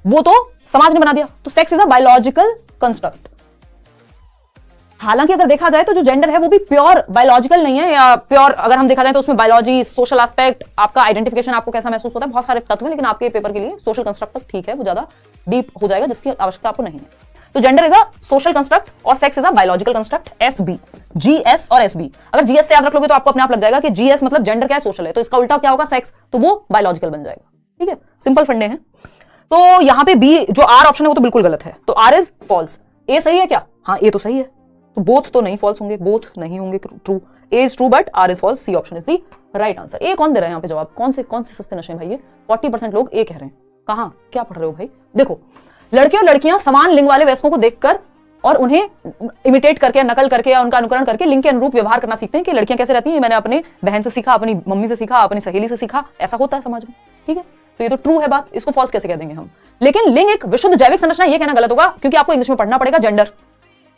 वो तो समाज ने बना दिया। तो sex is a biological construct. हालांकि अगर देखा जाए तो जो जेंडर है वो भी प्योर बायोलॉजिकल नहीं है, या प्योर अगर हम देखा जाए तो उसमें बायोलॉजी, सोशल एस्पेक्ट, आपका आइडेंटिफिकेशन आपको कैसा महसूस होता है, बहुत सारे तत्व हैं, लेकिन आपके पेपर के लिए सोशल कंस्ट्रक्ट तक ठीक है, वो ज्यादा डीप हो जाएगा जिसकी आवश्यकता आपको नहीं है। तो gender is a social construct और sex is a biological construct. SB, GS और SB, अगर GS से याद रख लोगे तो आपको अपने आप लग जाएगा कि GS मतलब जेंडर क्या है, सोशल है, तो इसका उल्टा क्या होगा, सेक्स, तो वो बायोलॉजिकल बन जाएगा। ठीक है, सिंपल फंडे हैं। तो यहाँ पे B जो R ऑप्शन है वो तो बिल्कुल गलत है, तो R इज फॉल्स। A सही है क्या? हाँ, A तो सही है, तो बोथ तो नहीं फॉल्स होंगे, बोथ नहीं होंगे true. A is true but R is false, C option is the right answer. A कौन दे रहा है यहाँ पे जवाब? कौन से सस्ते नशे भाई? ये 40% लोग A कह रहे हैं। कहाँ क्या पढ़ रहे हो भाई? देखो, लड़के और लड़कियां समान लिंग वाले वयस्कों को देखकर और उन्हें इमिटेट करके, नकल करके या उनका अनुकरण करके लिंग के अनुरूप व्यवहार करना सीखते हैं कि लड़कियां कैसे रहती हैं। मैंने अपने बहन से सीखा, अपनी मम्मी से सीखा, अपनी सहेली से सीखा, ऐसा होता है समाज में। ठीक है, तो ये तो ट्रू है बात, इसको फॉल्स कैसे कह देंगे हम? लेकिन लिंग एक विशुद्ध जैविक संरचना, ये कहना गलत होगा, क्योंकि आपको इंग्लिश में पढ़ना पड़ेगा जेंडर।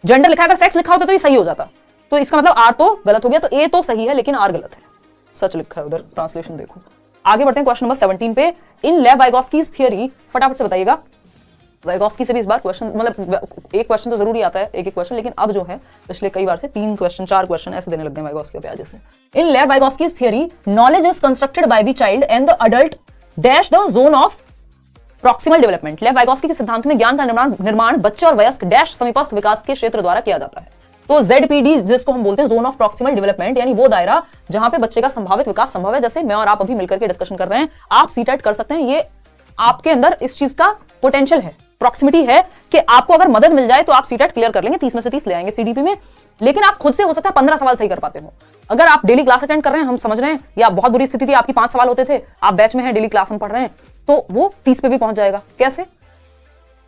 जेंडर लिखा, अगर सेक्स लिखा होता तो ये सही हो जाता, तो इसका मतलब R तो गलत हो गया, तो A तो सही है लेकिन R गलत है, सच लिखा है उधर, ट्रांसलेशन देखो। आगे बढ़ते हैं क्वेश्चन नंबर 17 पे। इन लेव वाइगोस्कीज थियरी, फटाफट से बताइएगा। वाइगोस्की से भी इस बार क्वेश्चन, मतलब एक क्वेश्चन तो जरूरी आता है, एक क्वेश्चन, लेकिन अब जो है पिछले कई बार से 3 क्वेश्चन 4 क्वेश्चन ऐसे देने लग गए वाइगोस्की पे आज से। In Lev Vygotsky's theory, knowledge is constructed by the child and the adult dash the zone of proximal development. Lev Vygotsky के सिद्धांत में ज्ञान का निर्माण बच्चे और वयस्क डैश समीपस्थ विकास के क्षेत्र द्वारा किया जाता है। तो ZPD जिसको हम बोलते हैं जोन ऑफ प्रॉक्सिमल डेवलपमेंट, यानी वो दायरा जहां पे बच्चे का संभावित विकास संभव है। जैसे मैं और आप अभी मिलकर के डिस्कशन कर रहे हैं, आप सीटेट कर सकते हैं, ये आपके अंदर इस चीज का पोटेंशियल है, प्रॉक्सिमिटी है कि आपको अगर मदद मिल जाए तो आप सीटेट क्लियर कर लेंगे, 30 में से 30 ले आएंगे CDP में। लेकिन आप खुद से हो सकता है 15 सवाल सही कर पाते हो। अगर आप डेली क्लास अटेंड कर रहे हैं, हम समझ रहे हैं, या बहुत बुरी स्थिति थी आपकी 5 सवाल होते थे, आप बैच में हैं, डेली क्लास में पढ़ रहे हैं, तो वो 30 पे भी पहुंच जाएगा। कैसे?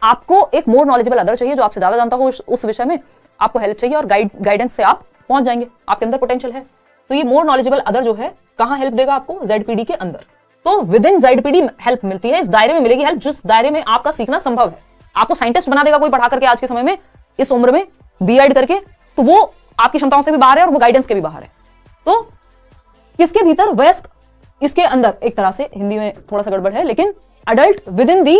आपको एक मोर नॉलेजेबल अदर चाहिए जो आपसे ज्यादा जानता हो उस विषय में, आपको हेल्प चाहिए और गाइडेंस से आप पहुंच जाएंगे, आपके अंदर पोटेंशियल है। तो ये मोर नॉलेजेबल अदर जो है कहां हेल्प देगा आपको? ZPD के अंदर। तो विद इन ZPD हेल्प मिलती है, इस दायरे में मिलेगी हेल्प जिस दायरे में आपका सीखना संभव है। आपको साइंटिस्ट बना देगा कोई पढ़ा करके आज के समय में, इस उम्र में B.Ed करके, तो वो आपकी क्षमताओं से भी बाहर है और वो गाइडेंस के भी बाहर है। तो किसके भीतर? वयस्क, इसके अंदर एक तरह से, हिंदी में थोड़ा सा गड़बड़ है, लेकिन अडल्ट विद इन दी,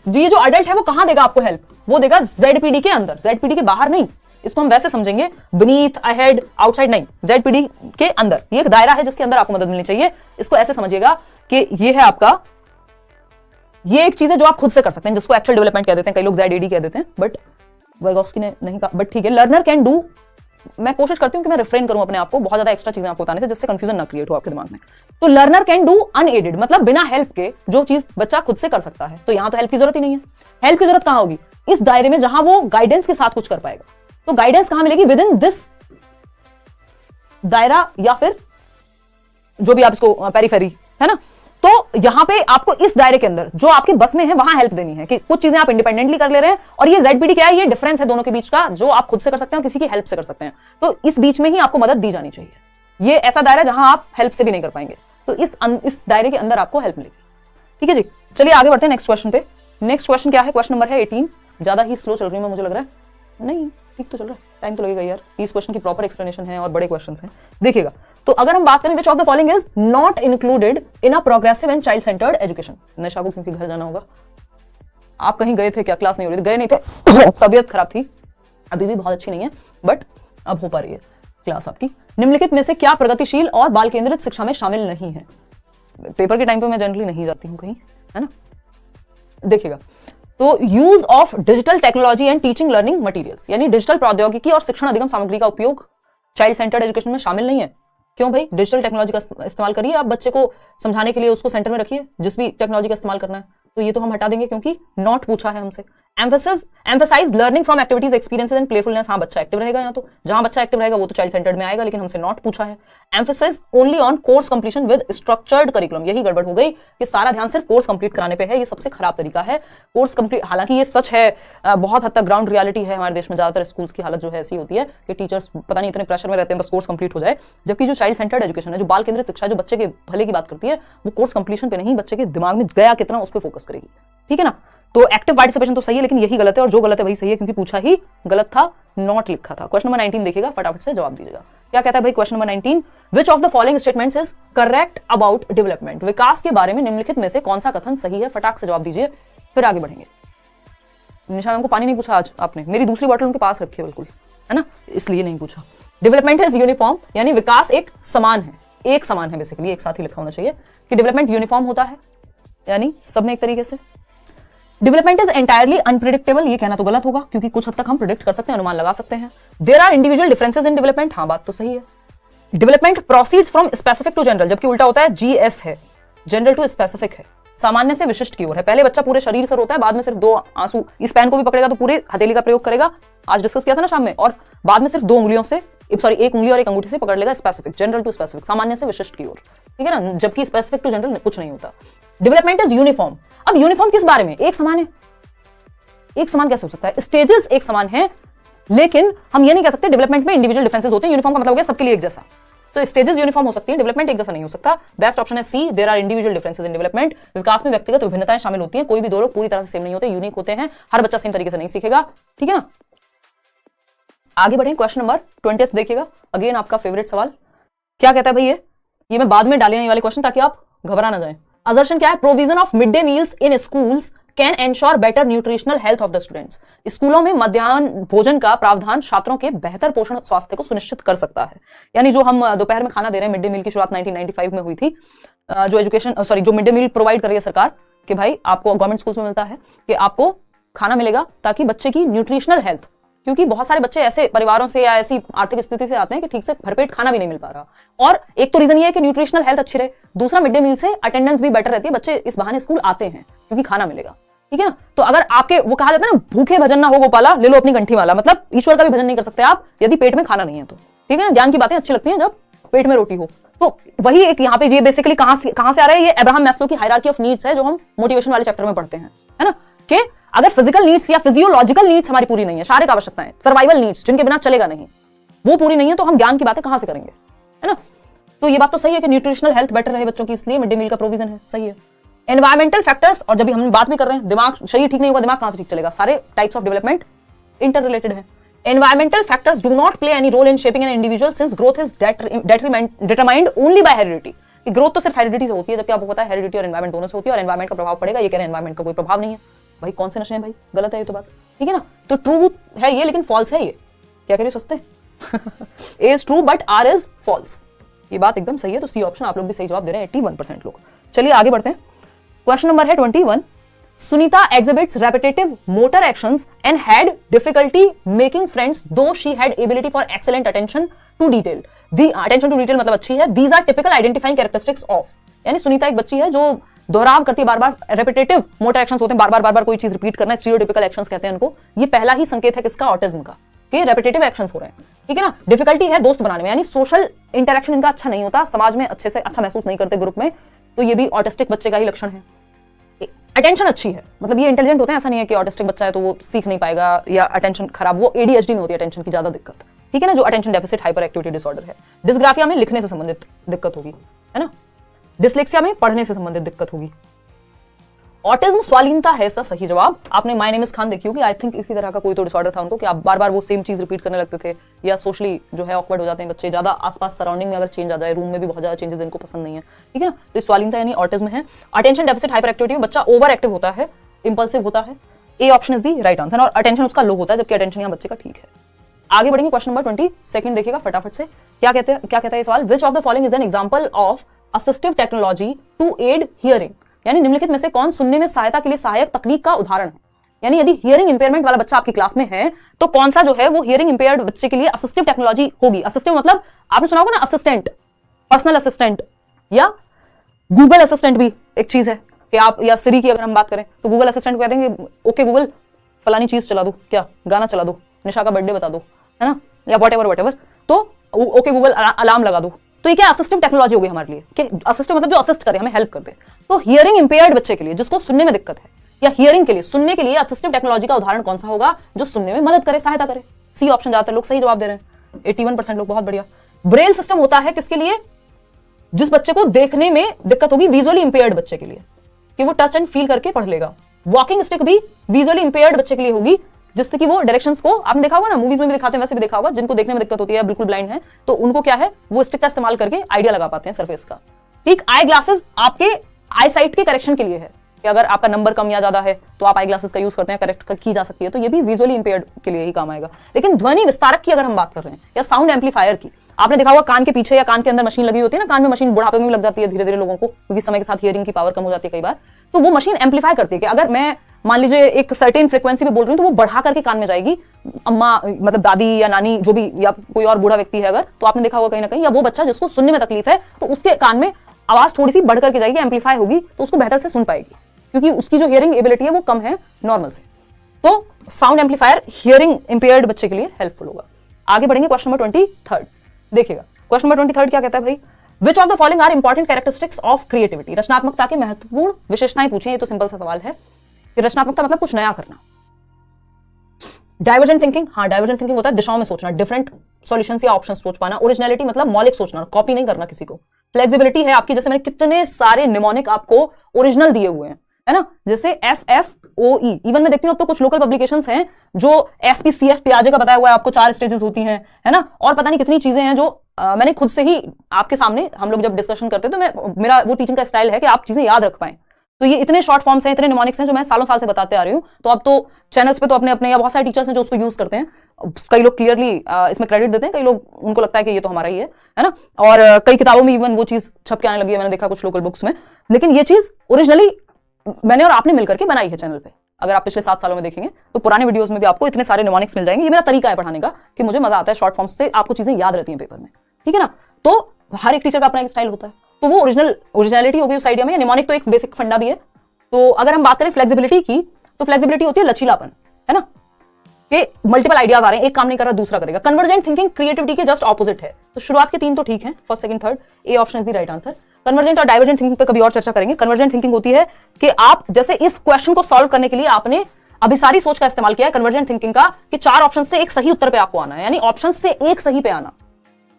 ये जो अडल्ट है वो कहां देगा आपको हेल्प? वो देगा ZPD के अंदर, ZPD के बाहर नहीं। इसको हम वैसे समझेंगे, बीनीथ, अहेड, आउटसाइड नहीं, ZPD के अंदर। ये एक दायरा है जिसके अंदर आपको मदद मिलनी चाहिए। इसको ऐसे समझिएगा कि ये है आपका, ये एक चीज है जो आप खुद से कर सकते हैं, जिसको एक्चुअल डेवलपमेंट कह देते हैं, कई लोग ZAD कह देते हैं, बट वाइगोस्की ने नहीं कहा, बट ठीक है। लर्नर कैन डू, मैं कोशिश करती हूं कि मैं रिफ्रेन करूं अपने आप को बहुत ज्यादा एक्स्ट्रा चीजें आपको बताने से, जिससे कंफ्यूजन ना क्रिएट हो आपके दिमाग में। तो लर्नर कैन डू अनएडेड, मतलब बिना हेल्प के जो चीज बच्चा खुद से कर सकता है। तो यहां तो हेल्प की जरूरत ही नहीं है। हेल्प की जरूरत कहां होगी? इस दायरे में जहां वो गाइडेंस के साथ कुछ कर पाएगा। तो गाइडेंस कहां मिलेगी? विद इन दिस दायरा, या फिर जो भी आप इसको पेरिफेरी है ना, तो यहां पे आपको इस दायरे के अंदर जो आपके बस में है वहां हेल्प देनी है कि कुछ चीजें आप इंडिपेंडेंटली कर ले रहे हैं। और ये ZPD क्या है? ये डिफरेंस है दोनों के बीच का, जो आप खुद से कर सकते हैं और किसी की हेल्प से कर सकते हैं। तो इस बीच में ही आपको मदद दी जानी चाहिए। ये ऐसा दायरा जहां आप हेल्प से भी नहीं कर पाएंगे, तो इस दायरे के अंदर आपको हेल्प मिलेगी। ठीक है जी, चलिए आगे बढ़ते हैं नेक्स्ट क्वेश्चन पे। नेक्स्ट क्वेश्चन क्या है? क्वेश्चन नंबर है 18। ज्यादा ही स्लो चल रही है मुझे लग रहा है, नहीं ठीक तो चल रहा है, टाइम तो लगेगा यार। इस क्वेश्चन की प्रॉपर एक्सप्लेनेशन है और बड़े क्वेश्चन हैं, देखिएगा। तो अगर हम बात करें which of the following is not included in a progressive and child centred education. Nisha को क्योंकि घर जाना होगा, आप कहीं गए थे क्या? क्लास नहीं हो रही थी? गए नहीं थे, तबीयत खराब थी, अभी भी बहुत अच्छी नहीं है, बट अब हो पा रही है क्लास आपकी। निम्नलिखित में से क्या प्रगतिशील और बाल केंद्रित शिक्षा में शामिल नहीं है? पेपर के टाइम पे मैं जनरली नहीं जाती हूँ कहीं, है ना। देखिएगा, तो use of digital technology and teaching learning materials, यानी डिजिटल प्रौद्योगिकी और शिक्षण अधिगम सामग्री का उपयोग चाइल्ड सेंटर्ड एजुकेशन में शामिल नहीं है। क्यों भाई? डिजिटल टेक्नोलॉजी का इस्तेमाल करिए, आप बच्चे को समझाने के लिए उसको सेंटर में रखिए, जिस भी टेक्नोलॉजी का इस्तेमाल करना है। तो ये तो हम हटा देंगे क्योंकि नॉट पूछा है हमसे। Emphasise learning from activities, experiences and playfulness, हाँ बच्चा एक्टिव रहेगा, यहाँ तो जहां बच्चा एक्टिव रहेगा वो तो चाइल्ड सेंटर्ड में आएगा, लेकिन हमसे नॉट पूछा है। Emphasise only on course completion with structured curriculum, यही गड़बड़ हो गई कि सारा ध्यान सिर्फ कोर्स कंप्लीट कराने पे है। ये सबसे खराब तरीका है कोर्स कंप्लीट, हालांकि ये सच है, बहुत हद तक ग्राउंड रियलिटी है हमारे देश में। ज्यादातर स्कूल्स की हालत जो है ऐसी होती है कि टीचर्स पता नहीं इतने प्रेशर में रहते हैं बस कोर्स कंप्लीट हो जाए, जबकि जो चाइल्ड सेंटर्ड एजुकेशन है, जो बाल केंद्रित शिक्षा, जो बच्चे के भले की बात करती है, वो कोर्स कंप्लीशन पे नहीं, बच्चे के दिमाग में गया कितना उस पर फोकस करेगी। ठीक है ना। तो एक्टिव पार्टिसिपेशन तो सही है, लेकिन यही गलत है, और जो गलत है वही सही है, क्योंकि पूछा ही गलत था, नॉट लिखा था। क्वेश्चन नंबर 19 देखिएगा, फटाफट से जवाब दीजिएगा। क्या कहता है भाई question number 19? Which of the following statements is correct about development? विकास के बारे में निम्नलिखित में से कौन सा कथन सही है? फटाक से जवाब दीजिए, फिर आगे बढ़ेंगे। निशा मैम को पानी नहीं पूछा आज आपने, मेरी दूसरी बॉटल उनके पास रखी है बिल्कुल, है ना, इसलिए नहीं पूछा। डेवलपमेंट इज यूनिफॉर्म, यानी विकास एक समान है बेसिकली, एक साथ ही लिखा होना चाहिए कि डेवलपमेंट यूनिफॉर्म होता है, यानी सब में एक तरीके से। डेवलपमेंट इज एंटायरली अनप्रिडिक्टेबल, ये कहना तो गलत होगा क्योंकि कुछ हद तक हम प्रिडिक्ट कर सकते हैं, अनुमान लगा सकते हैं। There are individual differences in development, हाँ बात तो सही है। Development proceeds from specific to general, जबकि उल्टा होता है, जीएस है, जनरल टू स्पेसिफिक है, सामान्य से विशिष्ट की ओर है। पहले बच्चा पूरे शरीर से रोता है, बाद में सिर्फ 2 आंसू, इस पेन को भी पकड़ेगा तो पूरे हथेली का प्रयोग करेगा, आज डिस्कस किया था ना शाम में, और बाद में सिर्फ 2 उंगलियों से, सॉरी 1 उंगली और 1 अंगूठी से पकड़ लेगा, स्पेसिफिक, जनरल टू स्पेसिफिक, सामान्य से विशिष्ट की ओर, ठीक है ना, जबकि स्पेसिफिक टू जनरल कुछ नहीं होता। डेवलपमेंट इज यूनिफॉर्म, अब यूनिफॉर्म किस बारे में, एक समान है, एक समान कैसे हो सकता है, स्टेजेस एक समान है, लेकिन हम ये नहीं कह सकते डेवलपमेंट में इंडिविजुअल डिफरेंसेस होते हैं, यूनिफॉर्म का मतलब हो गया सबके लिए एक जैसा, तो स्टेजेस यूनिफॉर्म हो सकती है, डेवलपमेंट एक जैसा नहीं हो सकता। बेस्ट ऑप्शन है C, there are individual differences in development, विकास में व्यक्तिगत विभिन्नताएं शामिल होती हैं, कोई भी 2 लोग पूरी तरह से सेम नहीं होते, यूनिक होते हैं, हर बच्चा सेम तरीके से नहीं सीखेगा, ठीक है ना। आगे बढ़ें, क्वेश्चन नंबर 20 देखिएगा, अगेन आपका फेवरेट सवाल, क्या कहता है भाई, ये मैं बाद में डाले हैं ये वाले क्वेश्चन ताकि आप घबरा ना जाएं। असर्शन क्या है, provision of mid day meals in schools can ensure better nutritional health of the students, स्कूलों में मध्याह्न भोजन का प्रावधान छात्रों के बेहतर पोषण स्वास्थ्य को सुनिश्चित कर सकता है। यानी जो हम दोपहर में खाना दे रहे हैं, मिड डे मील की शुरुआत 1995 में हुई थी, जो मिड डे मील प्रोवाइड कर रही है सरकार कि भाई आपको गवर्नमेंट स्कूल्स में मिलता है कि आपको खाना मिलेगा ताकि बच्चे की न्यूट्रिशनल हेल्थ, क्योंकि बहुत सारे बच्चे ऐसे परिवारों से या ऐसी आर्थिक स्थिति से आते हैं कि ठीक से भरपेट खाना भी नहीं मिल पा रहा, और एक तो रीजन ये है कि न्यूट्रिशनल हेल्थ अच्छी रहे, दूसरा मिड डे मील से अटेंडेंस भी बेटर रहती है, बच्चे इस बहाने स्कूल आते हैं क्योंकि खाना मिलेगा, ठीक है ना। तो अगर आपके, वो कहा जाता है ना, भूखे भजन ना हो गोपाला, ले लो अपनी कंठी वाला, मतलब ईश्वर का भी भजन नहीं कर सकते आप यदि पेट में खाना नहीं है तो, ठीक है ना। ज्ञान की बातें अच्छी लगती हैं जब पेट में रोटी हो, तो वही एक यहाँ पे ये बेसिकली कहां से आ रहा है, ये अब्राहम मैस्लो की हायरार्की ऑफ नीड्स है जो हम मोटिवेशन वाले चैप्टर में पढ़ते हैं, है ना, कि अगर फिजिकल नीड्स या फिजियोलॉजिकल नीड्स हमारी पूरी नहीं है, शारीरिक आवश्यकताएं, सर्वाइवल नीड्स जिनके बिना चलेगा नहीं, वो पूरी नहीं है, तो हम ज्ञान की बातें कहां से करेंगे, है ना। तो ये बात तो सही है कि न्यूट्रिशनल हेल्थ बेटर रहे बच्चों की, इसलिए मिड डे मील का प्रोविजन है, सही है। एनवायरमेंटल फैक्टर्स, और जब हम बात भी कर रहे हैं, दिमाग, शरीर ठीक नहीं होगा, दिमाग कहां से ठीक चलेगा, सारे types of development interrelated है। Environmental factors do not play any role in shaping an individual since growth is determined only by heredity, कि ग्रोथ तो सिर्फ हेरिडिटी से होती है, जबकि आपको पता है हेरिडिटी और एनवायरमेंट दोनों से होती है, और एनवायरमेंट का प्रभाव पड़ेगा, ये कह रहे हैं एनवायरमेंट का कोई प्रभाव नहीं है, भाई कौन से नशे हैं भाई, गलत है ये तो बात, ठीक है ना। तो ट्रू है ये, लेकिन फॉल्स है ये, क्या कह रहे हो सस्ते A is true but R is false, ये बात एकदम सही है, तो सी ऑप्शन आप लोग भी सही जवाब दे रहे हैं, 81% लोग। चलिए आगे बढ़ते हैं, क्वेश्चन नंबर है 21, Sunita exhibits repetitive motor actions and had difficulty making friends though she had ability for excellent attention to detail. The attention to detail मतलब अच्छी है, these are typical identifying characteristics of, यानी सुनीता एक बच्ची है जो दोहराव करती है, बार-बार रेपिटेटिव मोटर एक्शंस होते हैं, बार-बार कोई चीज रिपीट करना, स्टीरियोटिपिकल एक्शंस कहते हैं उनको, ये पहला ही संकेत है किसका, ऑटिज्म का, कि रेपिटेटिव एक्शंस हो रहे हैं, ठीक है ना। डिफिकल्टी है दोस्त बनाने में, यानी सोशल इंटरेक्शन इनका अच्छा नहीं होता, समाज में अच्छे से अच्छा महसूस नहीं करते ग्रुप में, तो ये भी ऑटिस्टिक बच्चे का ही लक्षण है। अटेंशन अच्छी है, मतलब ये इंटेलिजेंट होते हैं, ऐसा नहीं है कि ऑटिस्टिक बच्चा है तो वो सीख नहीं पाएगा या अटेंशन खराब, वो एडीएचडी में होती है अटेंशन की ज्यादा दिक्कत, ठीक है ना, जो attention deficit hyper activity disorder है। डिस्ग्राफिया में लिखने से संबंधित दिक्कत होगी, है ना। डिसलेक्सिया में पढ़ने से संबंधित दिक्कत होगी। ऑटिज्म स्वालीनता है इसका सही जवाब। आपने माय नेम इज खान देखी होगी, आई थिंक इसी तरह का कोई तो डिसऑर्डर था उनको कि आप बार बार वो सेम चीज रिपीट करने लगते थे, या सोशली जो है ऑकवर्ड हो जाते हैं बच्चे, ज्यादा आसपास सराउंडिंग में अगर चेंज आ जाए, रूम में भी बहुत ज्यादा चेंजेस इनको पसंद नहीं है, ठीक है ना। तो स्वालीनता यानी ऑटिज्म है। अटेंशन डेफिसिट हाइपर एक्टिविटी में बच्चा ओवर एक्टिव होता है, इंपल्सिव होता है, A option is the right answer, और अटेंशन उसका लो होता है, जबकि अटेंशन यहाँ बच्चे का ठीक है। आगे बढ़ेंगे, क्वेश्चन नंबर 22 देखिएगा फटाफट से, क्या कहता है ये सवाल, which of the following is an example of assistive technology to aid hearing, यानी निम्नलिखित में से कौन सुनने में सहायता के लिए सहायक तकनीक का उदाहरण है। यानी यदि हियरिंग इंपेयरमेंट वाला बच्चा आपकी क्लास में है तो कौन सा जो है वो हियरिंग इंपेयर्ड बच्चे के लिए असिस्टिव टेक्नोलॉजी होगी। असिस्टिव मतलब आपने सुना होगा ना, असिस्टेंट, पर्सनल असिस्टेंट या गूगल असिस्टेंट भी एक चीज है कि आप, या सिरी की अगर हम बात करें तो गूगल असिस्टेंट को कह देंगे ओके गूगल फलानी चीज चला दो, क्या गाना चला दो, निशा का बर्थडे बता दो, है ना, या व्हाटएवर, तो ओके गूगल अलार्म लगा दो। तो ये क्या असिस्टिव टेक्नोलॉजी होगी हमारे लिए, कि असिस्टिव मतलब जो असिस्ट करे, हमें हेल्प कर दे। तो हियरिंग इंपेयर्ड बच्चे के लिए जिसको सुनने में दिक्कत है, या हियरिंग के लिए, सुनने के लिए असिस्टिव टेक्नोलॉजी का उदाहरण कौन सा होगा जो सुनने में मदद करे, सहायता करे। सी ऑप्शन ज्यादातर लोग सही जवाब दे रहे हैं, 81% लोग, बहुत बढ़िया। ब्रेल सिस्टम होता है किसके लिए, जिस बच्चे को देखने में दिक्कत होगी, विजुअली इंपेयर्ड बच्चे के लिए, कि वो टच एंड फील करके पढ़ लेगा। वॉकिंग स्टिक भी विजुअली इंपेयर्ड बच्चे के लिए होगी, जिससे कि वो डायरेक्शंस को, आपने देखा होगा ना, मूवीज में भी दिखाते हैं, वैसे भी देखा होगा, जिनको देखने में दिक्कत होती है, बिल्कुल ब्लाइंड है, तो उनको क्या है, वो स्टिक का इस्तेमाल करके आइडिया लगा पाते हैं सरफेस का। ठीक, आई ग्लासेस आपके आई साइट के करेक्शन के लिए है, कि अगर आपका नंबर कम या ज्यादा है तो आप आई ग्लासेस का यूज करते हैं, करेक्ट की जा सकती है, तो ये भी विजुअली इंपेयर्ड के लिए ही काम आएगा। लेकिन ध्वनि विस्तारक की अगर हम बात कर रहे हैं या साउंड एम्पलीफायर की, आपने देखा होगा कान के पीछे या कान के अंदर मशीन लगी होती है ना, कान में मशीन बुढ़ापे में भी लग जाती है धीरे धीरे लोगों को, क्योंकि समय के साथ हियरिंग की पावर कम हो जाती है कई बार, तो वो मशीन एम्पलीफाई करती है कि अगर मैं मान लीजिए एक सर्टेन फ्रीक्वेंसी पे बोल रही हूँ तो वो बढ़ा करके कान में जाएगी। अम्मा मतलब दादी या नानी जो भी या कोई और बूढ़ा व्यक्ति है अगर, तो आपने देखा होगा कहीं ना कहीं, या वो बच्चा जिसको सुनने में तकलीफ है तो उसके कान में आवाज थोड़ी सी बढ़ करके जाएगी, एम्पलीफाई होगी, तो उसको बेहतर से सुन पाएगी, क्योंकि उसकी जो हियरिंग एबिलिटी है वो कम है नॉर्मल से। तो साउंड एम्पलीफायर हियरिंग इंपेयर्ड बच्चे के लिए हेल्पफुल होगा। आगे बढ़ेंगे क्वेश्चन नंबर 23। देखिएगा क्वेश्चन नंबर 23 क्या कहता है भाई, which of the following are important characteristics of creativity. रचनात्मकता के महत्वपूर्ण विशेषताएं पूछे, ये तो सिंपल सा सवाल है कि रचनात्मकता मतलब कुछ नया करना। डाइवर्जेंट थिंकिंग, हाँ डाइवर्जेंट थिंकिंग होता है दिशाओं में सोचना, डिफरेंट सॉल्यूशंस या ऑप्शंस सोच पाना। ओरिजिनलिटी मतलब मौलिक सोचना, कॉपी नहीं करना किसी को। फ्लेक्सिबिलिटी है आपकी, जैसे मैंने कितने सारे निमोनिक आपको ओरिजिनल दिए हुए हैं, है ना, जैसे FFOE, इवन मैं देखती हूँ अब तो कुछ लोकल पब्लिकेशंस हैं जो SPCF पियाजे का बताया हुआ है आपको, 4 स्टेजेस होती हैं, है ना, और पता नहीं कितनी चीजें हैं जो मैंने खुद से ही आपके सामने, हम लोग जब डिस्कशन करते हैं तो मेरा वो टीचिंग का स्टाइल है कि आप चीजें याद रख पाएं। तो ये इतने शॉर्ट फॉर्म्स हैं, इतने निमोनिक्स हैं जो मैं सालों साल से बताते आ रही हूँ। तो अब तो चैनल्स पे तो अपने अपने या बहुत सारे टीचर्स हैं जो उसको यूज करते हैं। कई लोग क्लियरली इसमें क्रेडिट देते हैं, कई लोग उनको लगता है कि ये तो हमारा ही है ना, और कई किताबों में इवन वो चीज छप के आने लगी है, मैंने देखा कुछ लोकल बुक्स में। लेकिन ये चीज ओरिजिनली मैंने और आपने मिलकर के बनाई है चैनल पे। अगर आप पिछले 7 सालों में देखेंगे तो पुराने वीडियोस में भी आपको इतने सारे निमोनिक्स मिल जाएंगे। ये मेरा तरीका है पढ़ाने का कि मुझे मजा आता है शॉर्ट फॉर्म्स से, आपको चीजें याद रहती हैं पेपर में, ठीक है ना। तो हर एक टीचर का अपना एक स्टाइल होता है, तो वो ओरिजिनलिटी हो गई उस आइडिया में। निमोनिक तो एक बेसिक फंडा भी है। तो अगर हम बात करें फ्लेक्सिबिलिटी की, तो फ्लेक्सिबिलिटी होती है लचीलापन, है ना, कि मल्टीपल आइडियाज आ रहे हैं, एक काम नहीं कर रहा दूसरा करेगा। कन्वर्जेंट थिंकिंग क्रिएटिविटी के जस्ट ऑपोजिट है। तो शुरुआत के 3 तो ठीक है, first second third, A option is the right answer. Convergent और डाइवर्जेंट थिंकिंग पे कभी और चर्चा करेंगे। कन्वर्जेंट थिंकिंग होती है कि आप जैसे इस क्वेश्चन को सॉल्व करने के लिए आपने अभिसारी सोच का इस्तेमाल किया है कन्वर्जेंट थिंकिंग का, कि 4 ऑप्शन से एक सही उत्तर पे आपको आना है, यानी ऑप्शन से एक सही पे आना,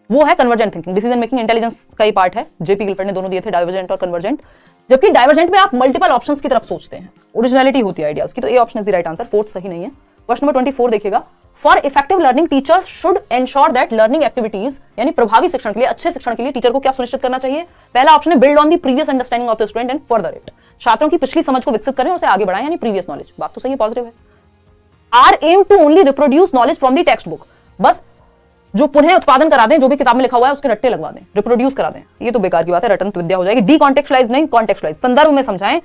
वो है convergent thinking. Decision making intelligence का ही पार्ट है, जेपी गिलफर्ड ने दोनों दिए थे, डाइवर्जेंट और कन्वर्जेंट। जबकि डाइवर्जेंट में आप मल्टीपल ऑप्शंस की तरफ सोचते हैं, ओरिजिनलिटी होती है आइडियाज की। तो A option is the right answer, fourth सही नहीं है। क्वेश्चन नंबर 24 देखिएगा, for effective learning teachers should ensure that learning activities, यानी प्रभावी शिक्षण के लिए, अच्छे शिक्षण के लिए टीचर को क्या सुनिश्चित करना चाहिए। पहला ऑप्शन है build on the previous understanding of the student and further it, छात्रों की पिछली समझ को विकसित करें, उसे आगे बढ़ाएं, यानी प्रीवियस नॉलेज। बात तो सही है, पॉजिटिव है। Are aim to only reproduce knowledge from the text book, बस जो पुनः उत्पादन करा दें, जो भी किताब में लिखा हुआ है उसके रट्टे लगवा दें, रिप्रोड्यूस करा दें, ये तो बेकार की बात है, रटन विद्या हो जाएगी। डी कॉन्टेक्चुअलाइज नहीं, कॉन्टेक्चुअलाइज, संदर्भ में समझाएं,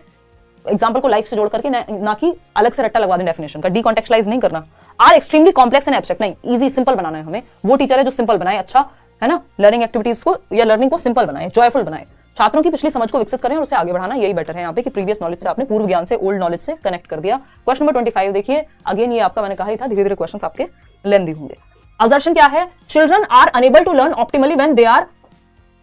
एग्जांपल को लाइफ से जोड़ करके, ना कि अलग से रट्टा लगवा दें डेफिनेशन का। डी कॉन्टेक्चुअलाइज नहीं करना। Are extremely complex and abstract नहीं, इजी सिंपल बनाना है हमें। वो टीचर है जो सिंपल बनाए, अच्छा है ना, लर्निंग एक्टिविटीज को या लर्निंग को सिंपल बनाए, जॉयफुल बनाए, छात्रों की पिछली समझ को विकसित करें और उसे आगे बढ़ाना, यही बेटर है यहाँ पे कि प्रीवियस नॉलेज से आपने पूर्व ज्ञान से, ओल्ड नॉलेज से कनेक्ट कर दिया। क्वेश्चन नंबर 25 देखिए, अगेन ये आपका मैंने कहा ही था, धीरे धीरे क्वेश्चन आपके लेंथी होंगे। असर्शन क्या है, children are unable to learn optimally when they are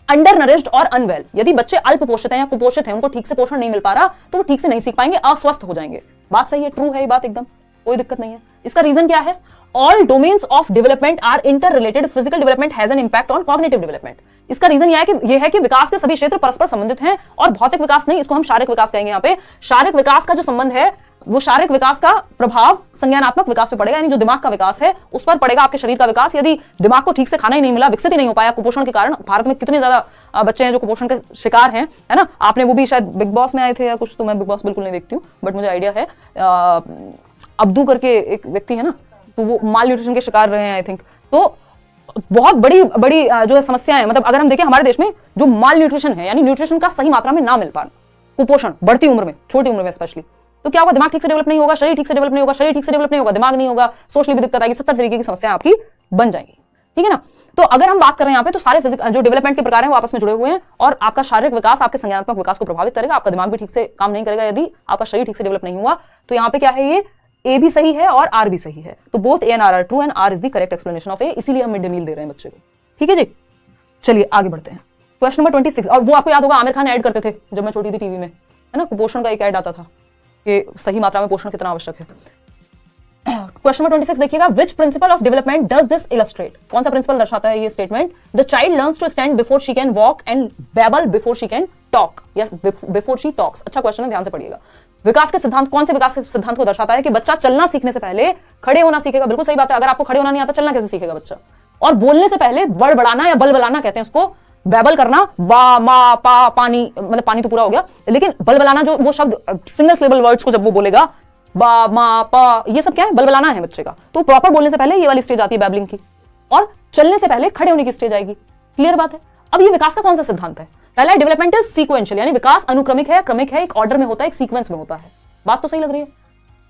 undernourished और अनवेल, यदि बच्चे अल्प पोषित हैं या कुपोषित हैं, उनको ठीक से पोषण नहीं मिल पा रहा, तो वो ठीक से नहीं सीख पाएंगे, अस्वस्थ हो जाएंगे। बात सही है, ट्रू है ये बात, एकदम कोई दिक्कत नहीं है। इसका रीजन क्या है, all domains of development are interrelated, physical development has an impact on cognitive development. इसका रीजन यह है कि विकास के सभी क्षेत्र परस्पर संबंधित हैं, और भौतिक विकास नहीं, इसको हम शारीरिक विकास कहेंगे। यहाँ पे शारीरिक विकास का जो संबंध है, वो शारीरिक विकास का प्रभाव संज्ञानात्मक विकास पे पड़ेगा, यानी जो दिमाग का विकास है उस पर पड़ेगा, आपके शरीर का विकास। यदि दिमाग को ठीक से खाना ही नहीं मिला, विकसित ही नहीं हो पाया कुपोषण के कारण, भारत में कितने ज्यादा बच्चे हैं जो कुपोषण के शिकार हैं, है ना। आपने वो भी शायद बिग बॉस में आए थे या कुछ, तो मैं बिग बॉस बिल्कुल नहीं देखती हूँ, बट मुझे आइडिया है। अब्दू करके एक व्यक्ति है ना, तो वो माल न्यूट्रिशन के शिकार रहे हैं आई थिंक। तो बहुत बड़ी बड़ी जो है समस्या है, मतलब अगर हम देखें हमारे देश में जो माल न्यूट्रिशन है, यानी न्यूट्रिशन का सही मात्रा में ना मिल पाना, कुपोषण बढ़ती उम्र में, छोटी उम्र में स्पेशली, तो क्या होगा, दिमाग ठीक से डेवलप नहीं होगा, शरीर ठीक से डेवलप नहीं होगा, शरीर ठीक से डेवलप नहीं होगा, दिमाग नहीं होगा, सोचने भी दिक्कत आएगी, 70 तरीके की समस्याएं आपकी बन जाएंगी, ठीक है ना। तो अगर हम बात कर रहे हैं यहाँ पे, तो सारे जो डेवलपमेंट के प्रकार हैं वो आपस में जुड़े हुए हैं, और आपका शारीरिक विकास आपके संज्ञानात्मक विकास को प्रभावित करेगा, आपका दिमाग भी ठीक से काम नहीं करेगा यदि आपका शरीर ठीक से डेवलप नहीं हुआ। तो यहाँ पे क्या है, ये ए भी सही है और आर भी सही है, तो both A and R are true and R is the correct explanation of A, इसीलिए हम मिड डे मील दे रहे हैं बच्चे को, ठीक है जी। चलिए आगे बढ़ते हैं, क्वेश्चन नंबर 26, और वो आपको याद होगा आमिर खान ऐड करते थे जब मैं छोटी थी टीवी में, है ना, कुपोषण का एक ऐड आता था कि सही मात्रा में पोषण कितना आवश्यक है। क्वेश्चन नंबर 26 देखिएगा, which principle of development does this illustrate, कौन सा प्रिंसिपल दर्शाता है ये statement. The child learns to stand before she can walk and babble before she can talk, या बिफोर शी टॉक्स। अच्छा क्वेश्चन है, ध्यान से पढ़िएगा। विकास के सिद्धांत, कौन से विकास के सिद्धांत को दर्शाता है कि बच्चा चलना सीखने से पहले खड़े होना सीखेगा। बिल्कुल सही बात है, अगर आपको खड़े होना नहीं आता, चलना कैसे सीखेगा बच्चा। और बोलने से पहले बड़बड़ाना या बलबलाना कहते हैं उसको, बैबल करना, बा मा पा पानी, मतलब पानी तो पूरा हो गया, लेकिन बलबलाना जो वो शब्द सिंगल सिलेबल वर्ड्स को जब वो बोलेगा बा मा पा, ये सब क्या है, बलबलाना है बच्चे का। तो प्रॉपर बोलने से पहले ये वाली स्टेज आती है बैबलिंग की, और चलने से पहले खड़े होने की स्टेज आएगी। क्लियर बात है। अब ये विकास का कौन सा सिद्धांत है? पहला डेवलपमेंट इज सीक्वेंशियल, यानी विकास अनुक्रमिक है, क्रमिक है, एक ऑर्डर में होता है, एक सीक्वेंस में होता है। बात तो सही लग रही है।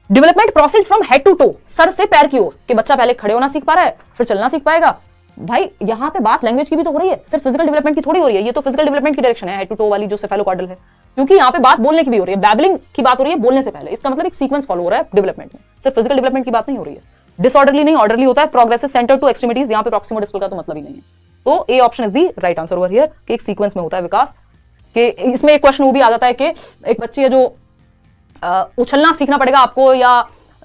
Development proceeds from head to toe, सर से पैर की ओर, कि बच्चा पहले खड़े होना सीख पा रहा है, फिर चलना सीख पाएगा। भाई यहाँ पे बात लैंग्वेज की भी तो हो रही है, सिर्फ फिजिकल डेवलपमेंट की थोड़ी हो रही है। ये तो फिजिकल डेवलपमेंट की डायरेक्शन है, हेड टू टो वाली जो सेफेलोकॉर्डल है, क्योंकि यहाँ पे बात बोलने की भी हो रही है, बैबलिंग की बात हो रही है बोलने से पहले। इसका मतलब एक सीक्वेंस फॉलो हो रहा है डेवलपमेंट में, सिर्फ फिजिकल डेवलपमेंट की बात नहीं हो रही है। डिसऑर्डरली नहीं, ऑर्डरली होता है, प्रोग्रेसिव सेंटर टू एक्सट्रीमिटीज, यहाँ पे प्रॉक्सिमल डिस्टल का तो मतलब ही नहीं है। तो A option is the right answer over here, कि एक सीक्वेंस में होता है विकास। कि इसमें एक क्वेश्चन वो भी आ जाता है कि एक बच्ची है जो उछलना सीखना पड़ेगा आपको या